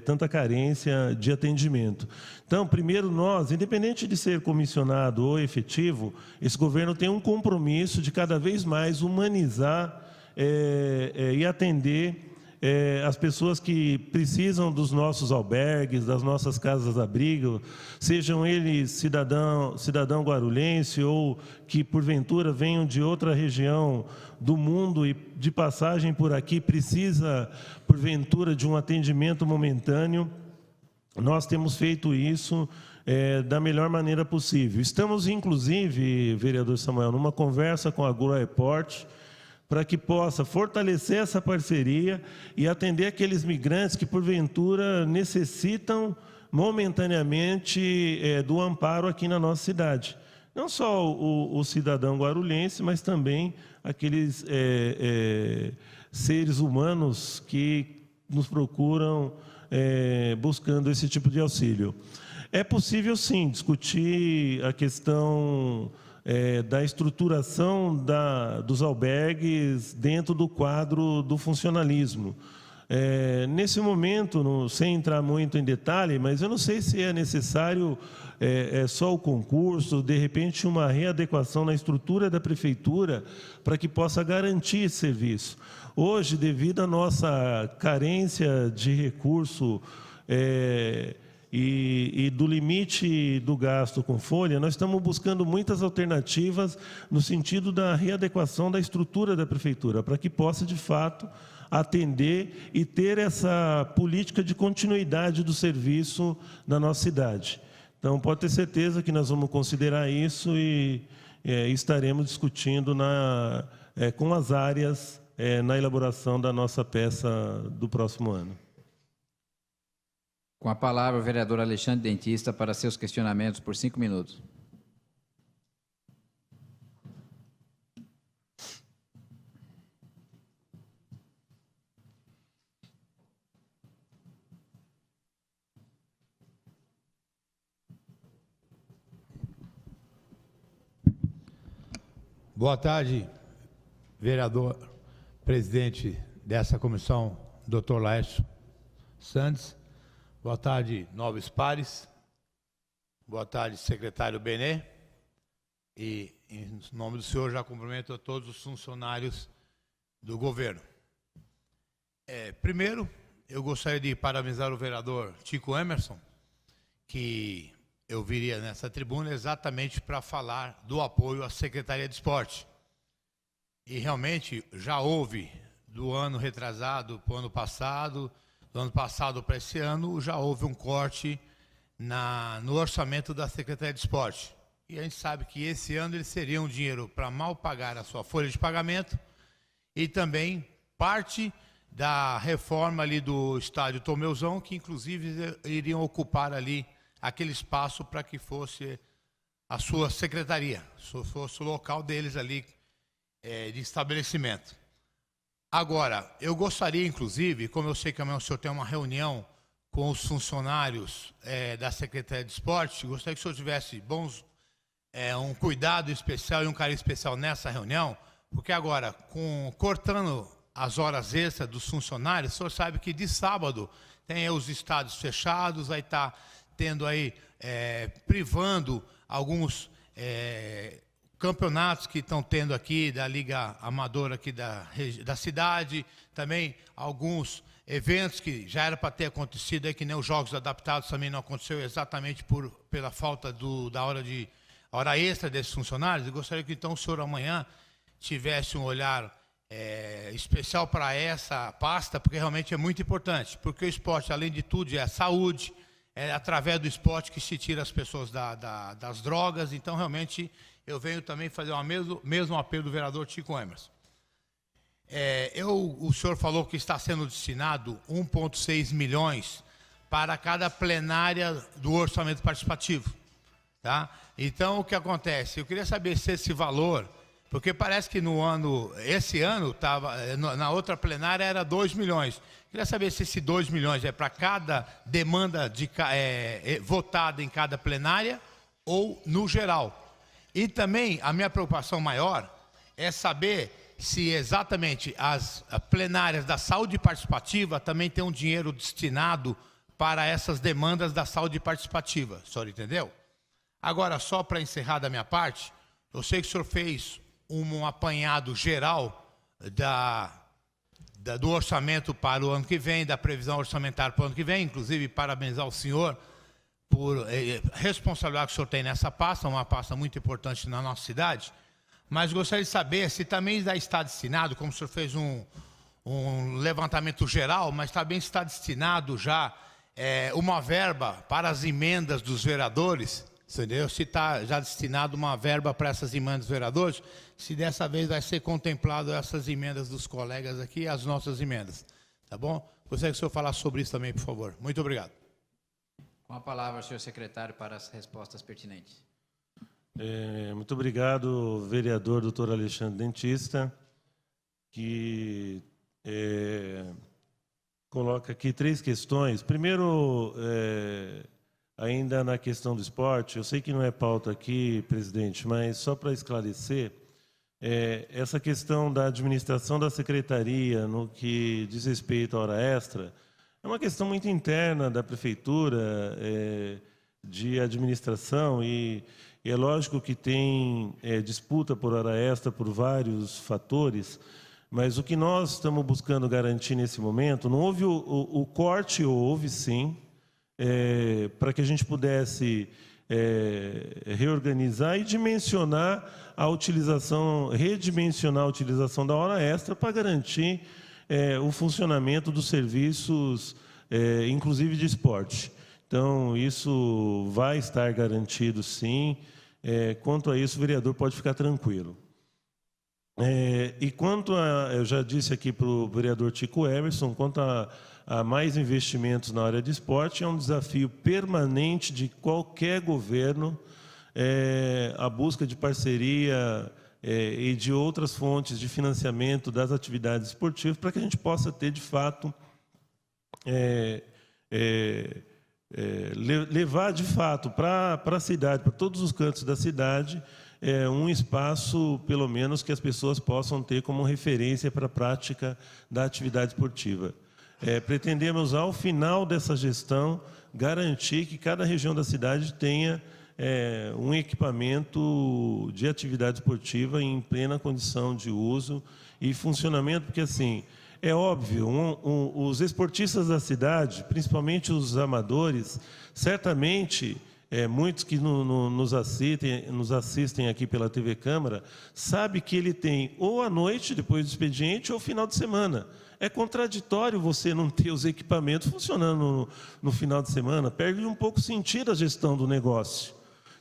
S2: tanta carência de atendimento. Então, primeiro nós, independente de ser comissionado ou efetivo, esse governo tem um compromisso de cada vez mais humanizar e atender as pessoas que precisam dos nossos albergues, das nossas casas-abrigo, sejam eles cidadão guarulhense ou que, porventura, venham de outra região do mundo e de passagem por aqui, precisa, porventura, de um atendimento momentâneo. Nós temos feito isso da melhor maneira possível. Estamos, inclusive, vereador Samuel, numa conversa com a Agroairport, para que possa fortalecer essa parceria e atender aqueles migrantes que, porventura, necessitam momentaneamente do amparo aqui na nossa cidade. Não só o cidadão guarulhense, mas também aqueles seres humanos que nos procuram buscando esse tipo de auxílio. É possível, sim, discutir a questão da estruturação dos albergues dentro do quadro do funcionalismo. Nesse momento, sem entrar muito em detalhe, mas eu não sei se é necessário só o concurso, de repente uma readequação na estrutura da prefeitura para que possa garantir esse serviço. Hoje, devido à nossa carência de recurso e do limite do gasto com folha, nós estamos buscando muitas alternativas no sentido da readequação da estrutura da prefeitura, para que possa, de fato, atender e ter essa política de continuidade do serviço na nossa cidade. Então, pode ter certeza que nós vamos considerar isso e estaremos discutindo com as áreas na elaboração da nossa peça do próximo ano.
S3: Com a palavra, o vereador Alexandre Dentista para seus questionamentos por 5 minutos.
S7: Boa tarde, vereador, presidente dessa comissão, Dr. Laércio Santos. Boa tarde, nobres pares. Boa tarde, secretário Benê. E, em nome do senhor, já cumprimento a todos os funcionários do governo. Primeiro, eu gostaria de parabenizar o vereador Chico Emerson, que eu viria nessa tribuna exatamente para falar do apoio à Secretaria de Esporte. E realmente já houve, do ano retrasado para o ano passado, do ano passado para esse ano, já houve um corte no orçamento da Secretaria de Esporte. E a gente sabe que esse ano eles teriam dinheiro para mal pagar a sua folha de pagamento e também parte da reforma ali do estádio Tomeuzão, que inclusive iriam ocupar ali aquele espaço para que fosse a sua secretaria, fosse o local deles ali de estabelecimento. Agora, eu gostaria, inclusive, como eu sei que amanhã o senhor tem uma reunião com os funcionários da Secretaria de Esporte, gostaria que o senhor tivesse um cuidado especial e um carinho especial nessa reunião, porque agora, cortando as horas extras dos funcionários, o senhor sabe que de sábado tem os estádios fechados, aí está tendo aí, privando alguns campeonatos que estão tendo aqui da Liga Amadora aqui da cidade, também alguns eventos que já era para ter acontecido, aí, que nem os Jogos Adaptados também não aconteceu exatamente pela falta da hora extra desses funcionários. Eu gostaria que então o senhor amanhã tivesse um olhar especial para essa pasta, porque realmente é muito importante, porque o esporte, além de tudo, é saúde, é através do esporte que se tira as pessoas das drogas. Então, realmente, eu venho também fazer o mesmo apelo do vereador Chico Emerson. O senhor falou que está sendo destinado 1,6 milhões para cada plenária do orçamento participativo. Tá? Então, o que acontece? Eu queria saber se esse valor, porque parece que esse ano, na outra plenária era 2 milhões. Queria saber se esse 2 milhões é para cada demanda votada em cada plenária ou no geral. E também a minha preocupação maior é saber se exatamente as plenárias da saúde participativa também tem um dinheiro destinado para essas demandas da saúde participativa. O senhor entendeu? Agora, só para encerrar da minha parte, eu sei que o senhor fez um apanhado geral do orçamento para o ano que vem, da previsão orçamentária para o ano que vem, inclusive parabenizar o senhor por responsabilidade que o senhor tem nessa pasta, uma pasta muito importante na nossa cidade, mas gostaria de saber se também está destinado, como o senhor fez um levantamento geral, mas também está destinado já uma verba para as emendas dos vereadores, entendeu? Se está já destinado uma verba para essas emendas dos vereadores, se dessa vez vai ser contemplado essas emendas dos colegas aqui e as nossas emendas. Tá bom? Gostaria que o senhor falasse sobre isso também, por favor. Muito obrigado.
S3: Com a palavra, senhor secretário, para as respostas pertinentes.
S2: Muito obrigado, vereador doutor Alexandre Dentista, que coloca aqui 3 questões. Primeiro, ainda na questão do esporte, eu sei que não é pauta aqui, presidente, mas só para esclarecer, essa questão da administração da secretaria no que diz respeito à hora extra é uma questão muito interna da prefeitura, de administração, e é lógico que tem disputa por hora extra por vários fatores, mas o que nós estamos buscando garantir nesse momento, não houve o corte, houve sim, para que a gente pudesse reorganizar e dimensionar a utilização, redimensionar a utilização da hora extra para garantir o funcionamento dos serviços, inclusive de esporte. Então, isso vai estar garantido, sim. Quanto a isso, o vereador pode ficar tranquilo. E quanto a, eu já disse aqui para o vereador Tico Emerson, quanto a mais investimentos na área de esporte, é um desafio permanente de qualquer governo, a busca de parceria e de outras fontes de financiamento das atividades esportivas, para que a gente possa ter, de fato, levar, de fato, para a cidade, para todos os cantos da cidade, um espaço, pelo menos, que as pessoas possam ter como referência para a prática da atividade esportiva. Pretendemos, ao final dessa gestão, garantir que cada região da cidade tenha um equipamento de atividade esportiva em plena condição de uso e funcionamento, porque, assim, é óbvio, os esportistas da cidade, principalmente os amadores, certamente, muitos que nos assistem aqui pela TV Câmara, sabem que ele tem ou à noite, depois do expediente, ou final de semana. É contraditório você não ter os equipamentos funcionando no final de semana, perde um pouco o sentido a gestão do negócio.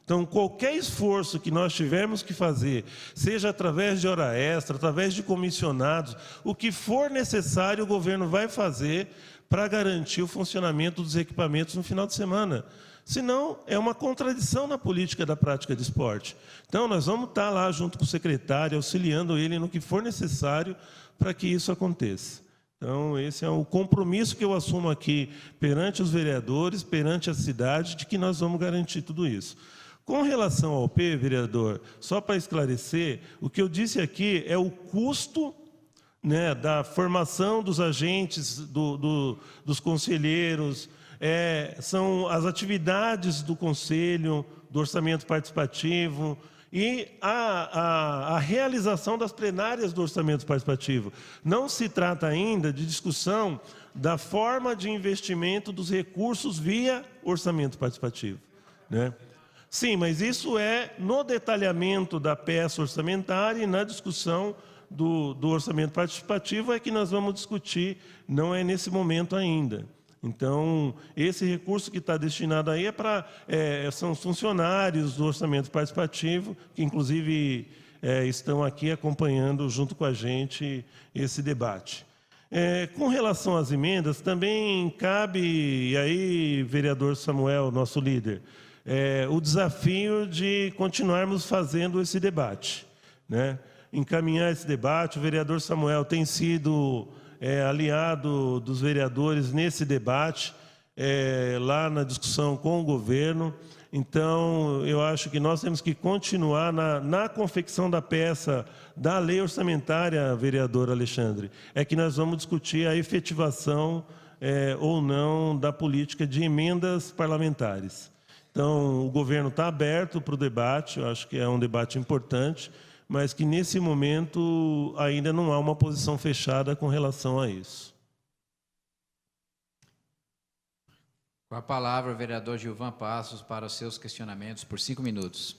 S2: Então, qualquer esforço que nós tivermos que fazer, seja através de hora extra, através de comissionados, o que for necessário, o governo vai fazer para garantir o funcionamento dos equipamentos no final de semana. Senão, é uma contradição na política da prática de esporte. Então, nós vamos estar lá junto com o secretário, auxiliando ele no que for necessário para que isso aconteça. Então, esse é o compromisso que eu assumo aqui perante os vereadores, perante a cidade, de que nós vamos garantir tudo isso. Com relação ao P, vereador, só para esclarecer, o que eu disse aqui é o custo, né, da formação dos agentes, dos conselheiros, são as atividades do conselho, do orçamento participativo e a realização das plenárias do orçamento participativo. Não se trata ainda de discussão da forma de investimento dos recursos via orçamento participativo, né? Sim, mas isso é no detalhamento da peça orçamentária e na discussão do orçamento participativo é que nós vamos discutir, não é nesse momento ainda. Então, esse recurso que está destinado aí são os funcionários do orçamento participativo, que inclusive estão aqui acompanhando junto com a gente esse debate. Com relação às emendas, também cabe, e aí, vereador Samuel, nosso líder, o desafio de continuarmos fazendo esse debate, né? Encaminhar esse debate. O vereador Samuel tem sido aliado dos vereadores nesse debate, lá na discussão com o governo. Então, eu acho que nós temos que continuar na confecção da peça da lei orçamentária, vereador Alexandre, é que nós vamos discutir a efetivação ou não da política de emendas parlamentares. Então, o governo está aberto para o debate, eu acho que é um debate importante, mas que nesse momento ainda não há uma posição fechada com relação a isso.
S3: Com a palavra, o vereador Gilvan Passos para os seus questionamentos por 5 minutos.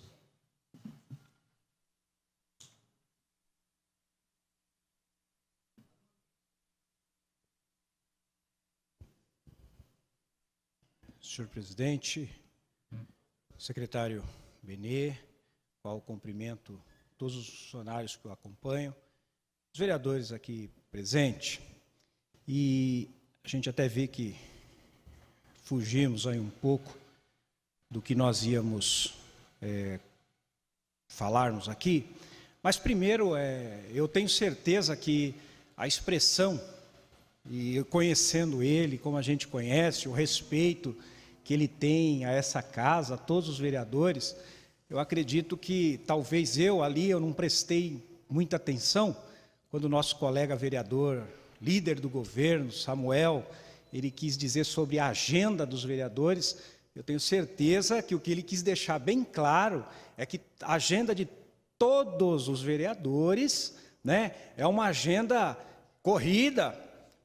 S8: Senhor presidente, secretário Benê, qual cumprimento todos os funcionários que o acompanham, os vereadores aqui presentes, e a gente até vê que fugimos aí um pouco do que nós íamos falarmos aqui, mas primeiro eu tenho certeza que a expressão, e eu conhecendo ele, como a gente conhece, o respeito que ele tem a essa casa, a todos os vereadores, eu acredito que talvez eu não prestei muita atenção quando o nosso colega vereador, líder do governo, Samuel, ele quis dizer sobre a agenda dos vereadores. Eu tenho certeza que o que ele quis deixar bem claro é que a agenda de todos os vereadores, né, é uma agenda corrida,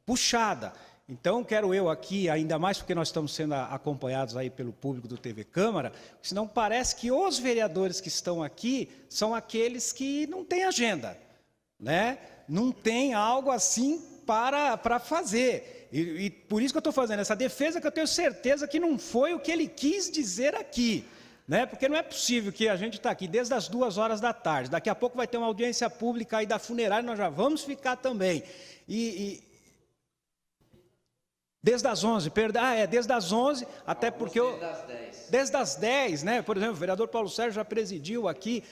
S8: puxada. Então, quero eu aqui, ainda mais porque nós estamos sendo acompanhados aí pelo público do TV Câmara, senão parece que os vereadores que estão aqui são aqueles que não têm agenda, né? Não tem algo assim para fazer. E por isso que eu estou fazendo essa defesa, que eu tenho certeza que não foi o que ele quis dizer aqui, né? Porque não é possível que a gente está aqui desde as 2 horas da tarde, daqui a pouco vai ter uma audiência pública aí da funerária, nós já vamos ficar também. Desde as 11, desde as 11, até porque desde as 10, né? Por exemplo, o vereador Paulo Sérgio já presidiu aqui,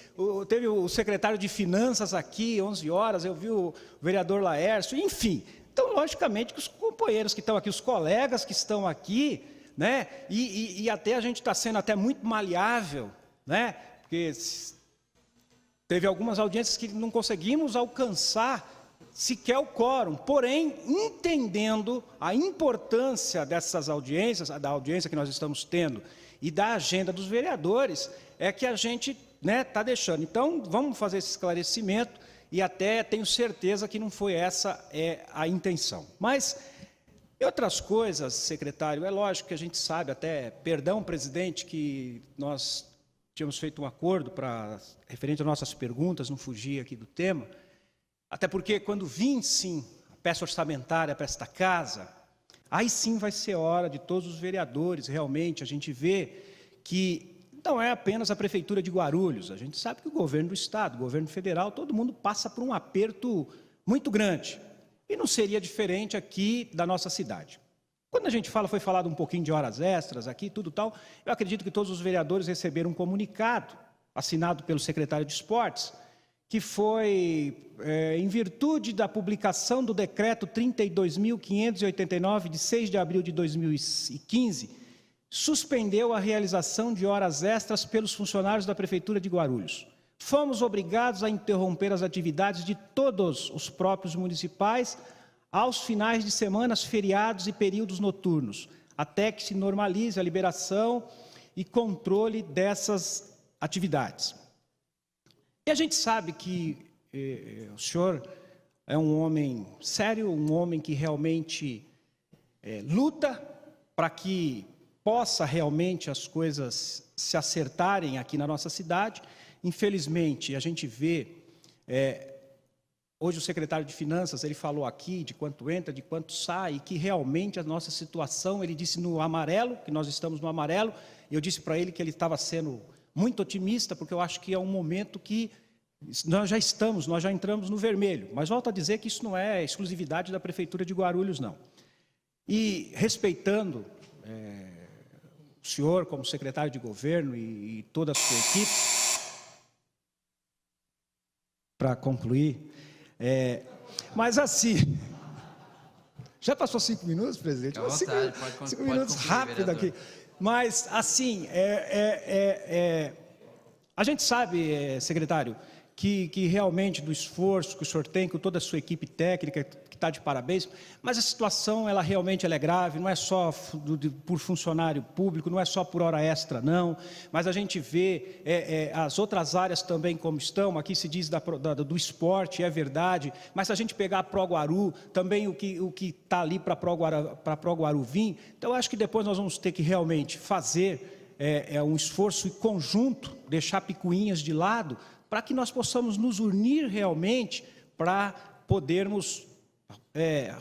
S8: teve o secretário de Finanças aqui, 11 horas, eu vi o vereador Laércio, enfim. Então, logicamente, que os companheiros que estão aqui, os colegas que estão aqui, né? E até a gente está sendo até muito maleável, né? Porque teve algumas audiências que não conseguimos alcançar sequer o quórum, porém, entendendo a importância dessas audiências, da audiência que nós estamos tendo e da agenda dos vereadores, é que a gente está deixando. Então, vamos fazer esse esclarecimento e até tenho certeza que não foi essa a intenção. Mas, outras coisas, secretário, é lógico que a gente sabe até, perdão, presidente, que nós tínhamos feito um acordo referente às nossas perguntas, não fugir aqui do tema. Até porque quando vir, sim, a peça orçamentária para esta casa, aí sim vai ser hora de todos os vereadores, realmente, a gente vê que não é apenas a Prefeitura de Guarulhos, a gente sabe que o governo do Estado, o governo federal, todo mundo passa por um aperto muito grande. E não seria diferente aqui da nossa cidade. Quando a gente foi falado um pouquinho de horas extras aqui, tudo tal, eu acredito que todos os vereadores receberam um comunicado, assinado pelo secretário de Esportes, que foi em virtude da publicação do decreto 32.589, de 6 de abril de 2015, suspendeu a realização de horas extras pelos funcionários da Prefeitura de Guarulhos. Fomos obrigados a interromper as atividades de todos os próprios municipais aos finais de semanas, feriados e períodos noturnos, até que se normalize a liberação e controle dessas atividades. E a gente sabe que o senhor é um homem sério, um homem que realmente luta para que possa realmente as coisas se acertarem aqui na nossa cidade. Infelizmente, a gente vê, hoje o secretário de Finanças, ele falou aqui de quanto entra, de quanto sai, e que realmente a nossa situação, ele disse no amarelo, que nós estamos no amarelo, e eu disse para ele que ele estava sendo muito otimista, porque eu acho que é um momento que nós já entramos no vermelho, mas volto a dizer que isso não é exclusividade da Prefeitura de Guarulhos, não. E respeitando o senhor como secretário de governo e toda a sua equipe, para concluir, mas assim, já passou 5 minutos, presidente?
S3: À vontade, pode
S8: 5 minutos
S3: concluir,
S8: rápido
S3: vereador.
S8: aqui. Mas, assim, a gente sabe, secretário, que realmente do esforço que o senhor tem, com toda a sua equipe técnica, que está de parabéns, mas a situação, ela realmente é grave, não é só por funcionário público, não é só por hora extra, não, mas a gente vê as outras áreas também como estão, aqui se diz do esporte, é verdade, mas se a gente pegar a Proguaru, também o que está ali para a Proguaru vir, então eu acho que depois nós vamos ter que realmente fazer um esforço conjunto, deixar picuinhas de lado, para que nós possamos nos unir realmente para podermos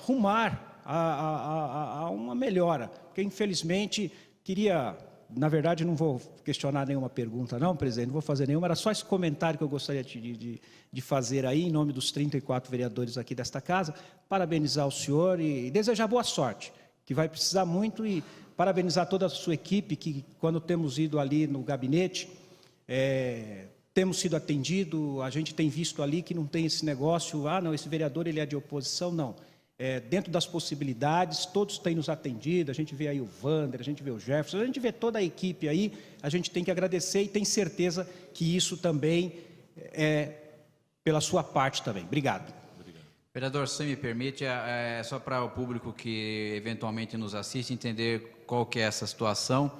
S8: rumar a uma melhora. Porque, infelizmente, queria Na verdade, não vou questionar nenhuma pergunta, não, presidente, não vou fazer nenhuma, era só esse comentário que eu gostaria de fazer aí, em nome dos 34 vereadores aqui desta casa, parabenizar o senhor e desejar boa sorte, que vai precisar muito, e parabenizar toda a sua equipe, que quando temos ido ali no gabinete, temos sido atendidos, a gente tem visto ali que não tem esse negócio, não, esse vereador ele é de oposição, não. Dentro das possibilidades, todos têm nos atendido, a gente vê aí o Wander, a gente vê o Jefferson, a gente vê toda a equipe aí, a gente tem que agradecer e tem certeza que isso também é pela sua parte também. Obrigado.
S3: Vereador, se me permite, só para o público que eventualmente nos assiste entender qual que é essa situação.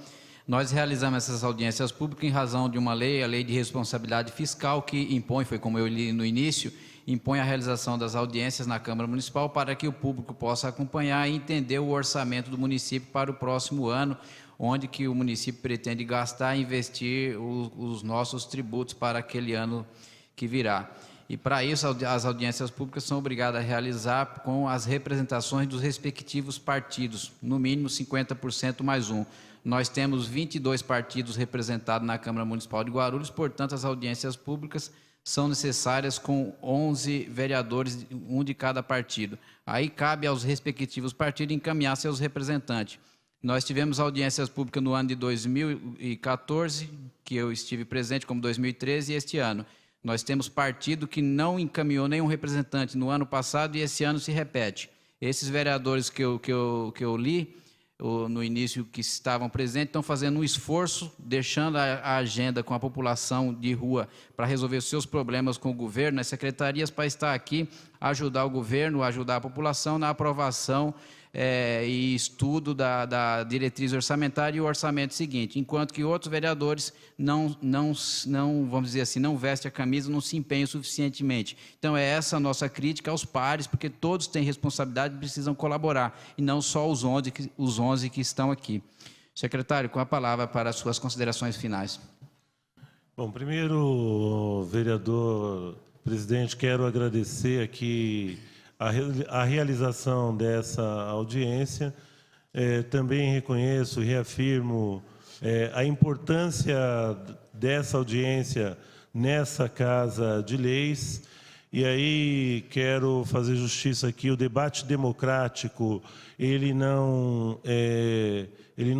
S3: Nós realizamos essas audiências públicas em razão de uma lei, a Lei de Responsabilidade Fiscal, que impõe, foi como eu li no início, impõe a realização das audiências na Câmara Municipal para que o público possa acompanhar e entender o orçamento do município para o próximo ano, onde que o município pretende gastar e investir os nossos tributos para aquele ano que virá. E para isso as audiências públicas são obrigadas a realizar com as representações dos respectivos partidos, no mínimo 50% mais um. Nós temos 22 partidos representados na Câmara Municipal de Guarulhos, portanto as audiências públicas são necessárias com 11 vereadores, um de cada partido. Aí cabe aos respectivos partidos encaminhar seus representantes. Nós tivemos audiências públicas no ano de 2014, que eu estive presente, como 2013, e este ano. Nós temos partido que não encaminhou nenhum representante no ano passado e esse ano se repete. Esses vereadores que eu li no início, que estavam presentes, estão fazendo um esforço, deixando a agenda com a população de rua para resolver os seus problemas com o governo, as secretarias, para estar aqui, ajudar o governo, ajudar a população na aprovação e estudo da diretriz orçamentária e o orçamento seguinte, enquanto que outros vereadores não, vamos dizer assim, não vestem a camisa, não se empenham suficientemente. Então é essa a nossa crítica aos pares, porque todos têm responsabilidade e precisam colaborar, e não só os 11 que estão aqui. Secretário, com a palavra para as suas considerações finais.
S2: Bom, primeiro, vereador presidente, quero agradecer aqui a realização dessa audiência. Também reconheço e reafirmo a importância dessa audiência nessa Casa de Leis. E aí quero fazer justiça aqui, o debate democrático, ele não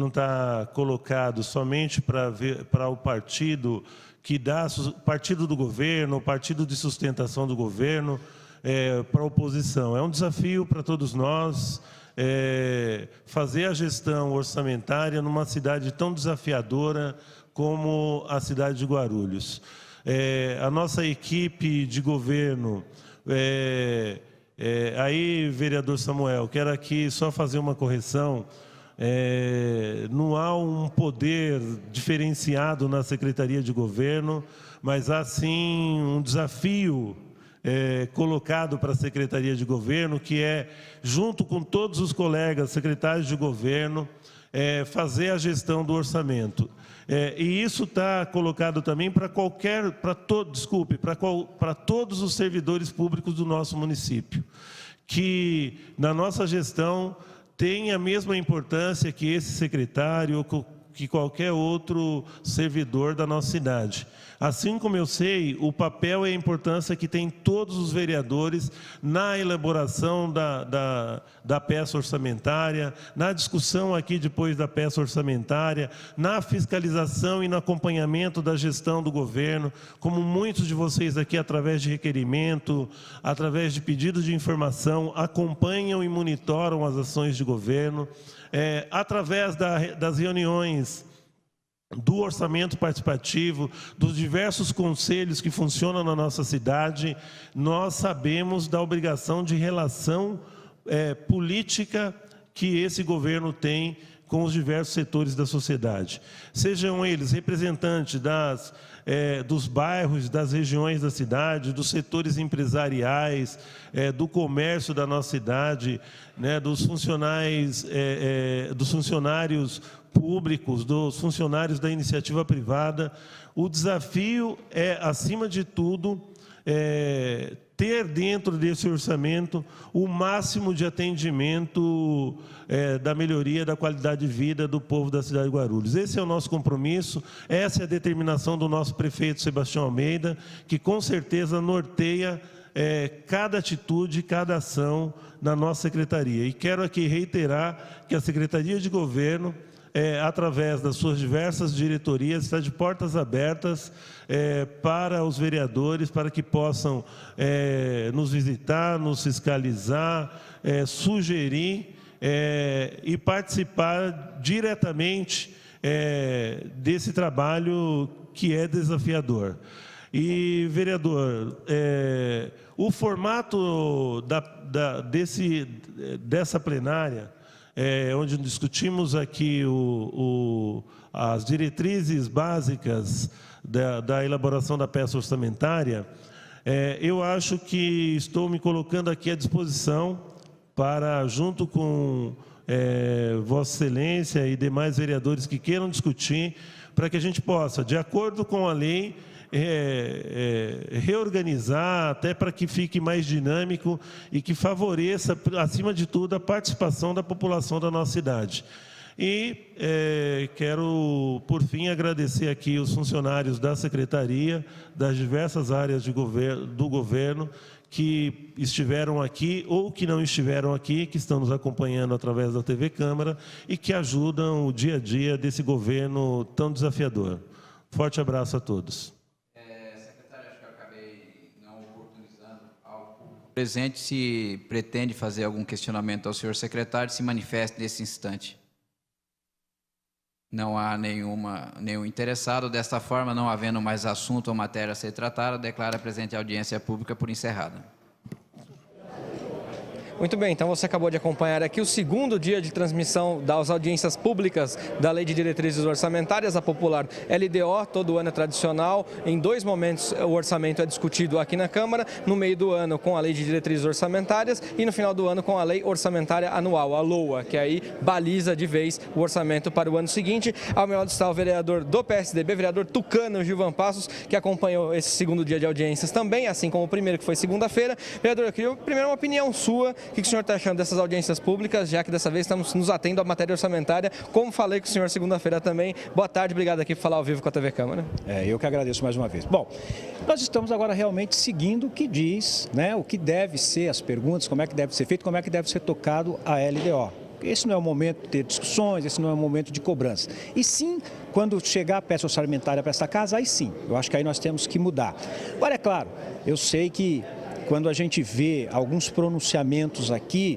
S2: está colocado somente para o partido que dá, partido do governo, o partido de sustentação do governo, para a oposição. É um desafio para todos nós fazer a gestão orçamentária numa cidade tão desafiadora como a cidade de Guarulhos. A nossa equipe de governo, aí, vereador Samuel, quero aqui só fazer uma correção, não há um poder diferenciado na Secretaria de Governo, mas há sim um desafio colocado para a Secretaria de Governo, que é, junto com todos os colegas secretários de governo, fazer a gestão do orçamento. E isso está colocado também para todos os servidores públicos do nosso município, que na nossa gestão tem a mesma importância que esse secretário, que qualquer outro servidor da nossa cidade. Assim como eu sei o papel e a importância que tem todos os vereadores na elaboração da peça orçamentária, na discussão aqui depois da peça orçamentária, na fiscalização e no acompanhamento da gestão do governo, como muitos de vocês aqui, através de requerimento, através de pedido de informação, acompanham e monitoram as ações de governo, através das reuniões do orçamento participativo, dos diversos conselhos que funcionam na nossa cidade, nós sabemos da obrigação de relação política que esse governo tem com os diversos setores da sociedade. Sejam eles representantes dos bairros, das regiões da cidade, dos setores empresariais, do comércio da nossa cidade, dos funcionários públicos, dos funcionários da iniciativa privada. O desafio é, acima de tudo, ter dentro desse orçamento o máximo de atendimento da melhoria da qualidade de vida do povo da cidade de Guarulhos. Esse é o nosso compromisso, essa é a determinação do nosso prefeito Sebastião Almeida, que com certeza norteia cada atitude, cada ação na nossa secretaria. E quero aqui reiterar que a Secretaria de Governo, através das suas diversas diretorias, está de portas abertas para os vereadores, para que possam nos visitar, nos fiscalizar, sugerir e participar diretamente desse trabalho que é desafiador. E, vereador, o formato dessa plenária, onde discutimos aqui as diretrizes básicas da elaboração da peça orçamentária, eu acho que estou me colocando aqui à disposição para, junto com Vossa Excelência e demais vereadores que queiram discutir, para que a gente possa, de acordo com a lei, reorganizar, até para que fique mais dinâmico e que favoreça, acima de tudo, a participação da população da nossa cidade. E quero, por fim, agradecer aqui os funcionários da Secretaria, das diversas áreas do governo, que estiveram aqui ou que não estiveram aqui, que estão nos acompanhando através da TV Câmara e que ajudam o dia a dia desse governo tão desafiador. Forte abraço a todos.
S3: Presente, se pretende fazer algum questionamento ao senhor secretário, se manifeste nesse instante. Não há nenhum interessado. Desta forma, não havendo mais assunto ou matéria a ser tratada, declara a presente audiência pública por encerrada.
S1: Muito bem, então você acabou de acompanhar aqui o segundo dia de transmissão das audiências públicas da Lei de Diretrizes Orçamentárias, a popular LDO. Todo ano é tradicional. Em 2 momentos o orçamento é discutido aqui na Câmara, no meio do ano com a Lei de Diretrizes Orçamentárias e no final do ano com a Lei Orçamentária Anual, a LOA, que aí baliza de vez o orçamento para o ano seguinte. Ao meu lado está o vereador do PSDB, vereador tucano Gilvan Passos, que acompanhou esse segundo dia de audiências também, assim como o primeiro, que foi segunda-feira. Vereador, eu queria primeiro uma opinião sua. O que o senhor está achando dessas audiências públicas, já que dessa vez estamos nos atendo à matéria orçamentária, como falei com o senhor segunda-feira também. Boa tarde, obrigado aqui por falar ao vivo com a TV Câmara.
S8: Eu que agradeço mais uma vez. Bom, nós estamos agora realmente seguindo o que diz, né, o que deve ser as perguntas, como é que deve ser feito, como é que deve ser tocado a LDO. Esse não é o momento de ter discussões, esse não é o momento de cobrança. E sim, quando chegar a peça orçamentária para esta casa, aí sim, eu acho que aí nós temos que mudar. Agora, é claro, eu sei que quando a gente vê alguns pronunciamentos aqui,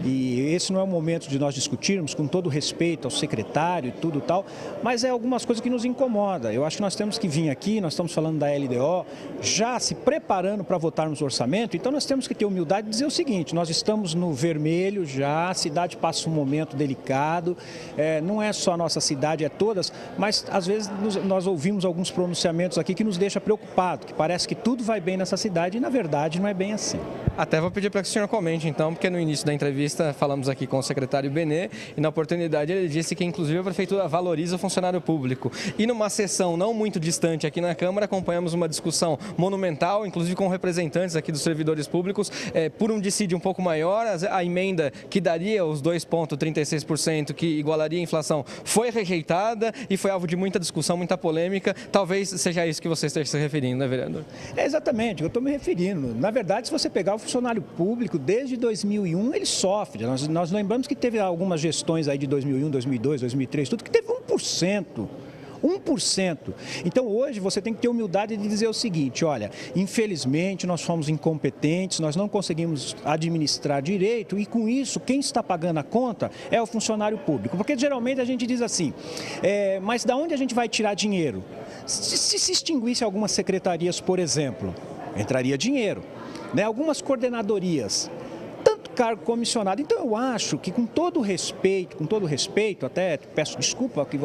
S8: e esse não é o momento de nós discutirmos, com todo respeito ao secretário e tudo tal, mas é algumas coisas que nos incomodam. Eu acho que nós temos que vir aqui, nós estamos falando da LDO, já se preparando para votarmos o orçamento, então nós temos que ter humildade de dizer o seguinte: nós estamos no vermelho já, a cidade passa um momento delicado, não é só a nossa cidade, é todas, mas às vezes nós ouvimos alguns pronunciamentos aqui que nos deixa preocupado, que parece que tudo vai bem nessa cidade e na verdade não é bem assim.
S1: Até vou pedir para que o senhor comente então, porque no início da entrevista falamos aqui com o secretário Benê e na oportunidade ele disse que inclusive a Prefeitura valoriza o funcionário público. E numa sessão não muito distante aqui na Câmara, acompanhamos uma discussão monumental, inclusive com representantes aqui dos servidores públicos, por um dissídio um pouco maior. A emenda que daria os 2,36%, que igualaria a inflação, foi rejeitada e foi alvo de muita discussão, muita polêmica. Talvez seja isso que você esteja se referindo, né, vereador?
S8: Exatamente, eu estou me referindo. Na verdade, se você pegar o funcionário público, desde 2001, ele sofre. Nós lembramos que teve algumas gestões aí de 2001, 2002, 2003, tudo que teve 1%. 1%. Então, hoje, você tem que ter humildade de dizer o seguinte: olha, infelizmente, nós fomos incompetentes, nós não conseguimos administrar direito e, com isso, quem está pagando a conta é o funcionário público. Porque, geralmente, a gente diz assim, mas da onde a gente vai tirar dinheiro? Se extinguisse algumas secretarias, por exemplo, entraria dinheiro, né? Algumas coordenadorias. cargo comissionado. Então eu acho que com todo respeito, até peço desculpa que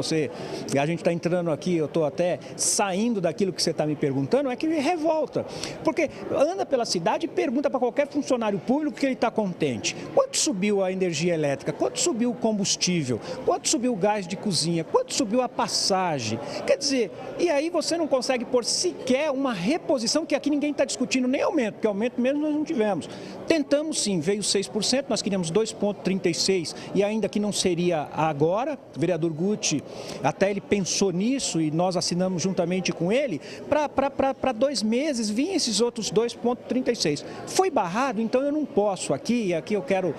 S8: a gente está entrando aqui, eu estou até saindo daquilo que você está me perguntando, é que me revolta. Porque anda pela cidade e pergunta para qualquer funcionário público que ele está contente. Quanto subiu a energia elétrica? Quanto subiu o combustível? Quanto subiu o gás de cozinha? Quanto subiu a passagem? Quer dizer, e aí você não consegue pôr sequer uma reposição, que aqui ninguém está discutindo nem aumento, porque aumento mesmo nós não tivemos. Tentamos sim, veio 6%, nós queríamos 2,36% e ainda que não seria agora, o vereador Guti, até ele pensou nisso e nós assinamos juntamente com ele, para 2 meses vinha esses outros 2,36%. Foi barrado, então eu não posso aqui eu quero,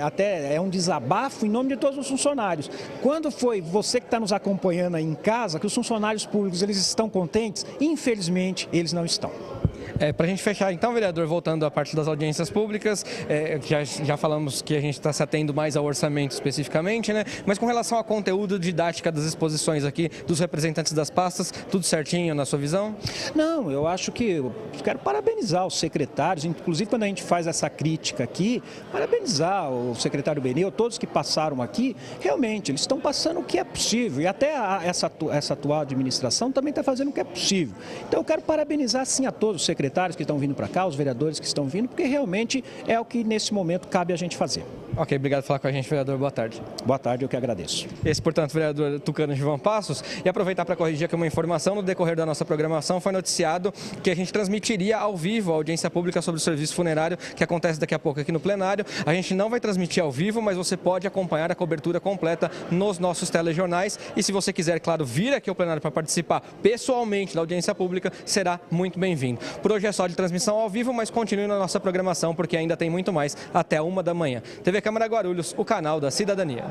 S8: até é um desabafo em nome de todos os funcionários. Quando foi você que está nos acompanhando aí em casa, que os funcionários públicos eles estão contentes, infelizmente eles não estão.
S1: Para a gente fechar então, vereador, voltando à parte das audiências públicas, já falamos que a gente está se atendo mais ao orçamento especificamente, né? Mas com relação ao conteúdo didática das exposições aqui, dos representantes das pastas, tudo certinho na sua visão?
S8: Não, eu acho que eu quero parabenizar os secretários, inclusive quando a gente faz essa crítica aqui, parabenizar o secretário Benê, todos que passaram aqui, realmente, eles estão passando o que é possível e até essa atual administração também está fazendo o que é possível. Então eu quero parabenizar sim a todos os secretários que estão vindo para cá, os vereadores que estão vindo, porque realmente é o que nesse momento cabe a gente fazer.
S1: Ok, obrigado por falar com a gente, vereador. Boa tarde.
S8: Boa tarde, eu que agradeço.
S1: Esse, portanto, vereador Tucano Gilvan Passos. E aproveitar para corrigir aqui uma informação, no decorrer da nossa programação foi noticiado que a gente transmitiria ao vivo a audiência pública sobre o serviço funerário, que acontece daqui a pouco aqui no plenário. A gente não vai transmitir ao vivo, mas você pode acompanhar a cobertura completa nos nossos telejornais. E se você quiser, claro, vir aqui ao plenário para participar pessoalmente da audiência pública, será muito bem-vindo. Por hoje é só de transmissão ao vivo, mas continue na nossa programação, porque ainda tem muito mais até 1 da manhã. TV Câmara Guarulhos, o canal da cidadania.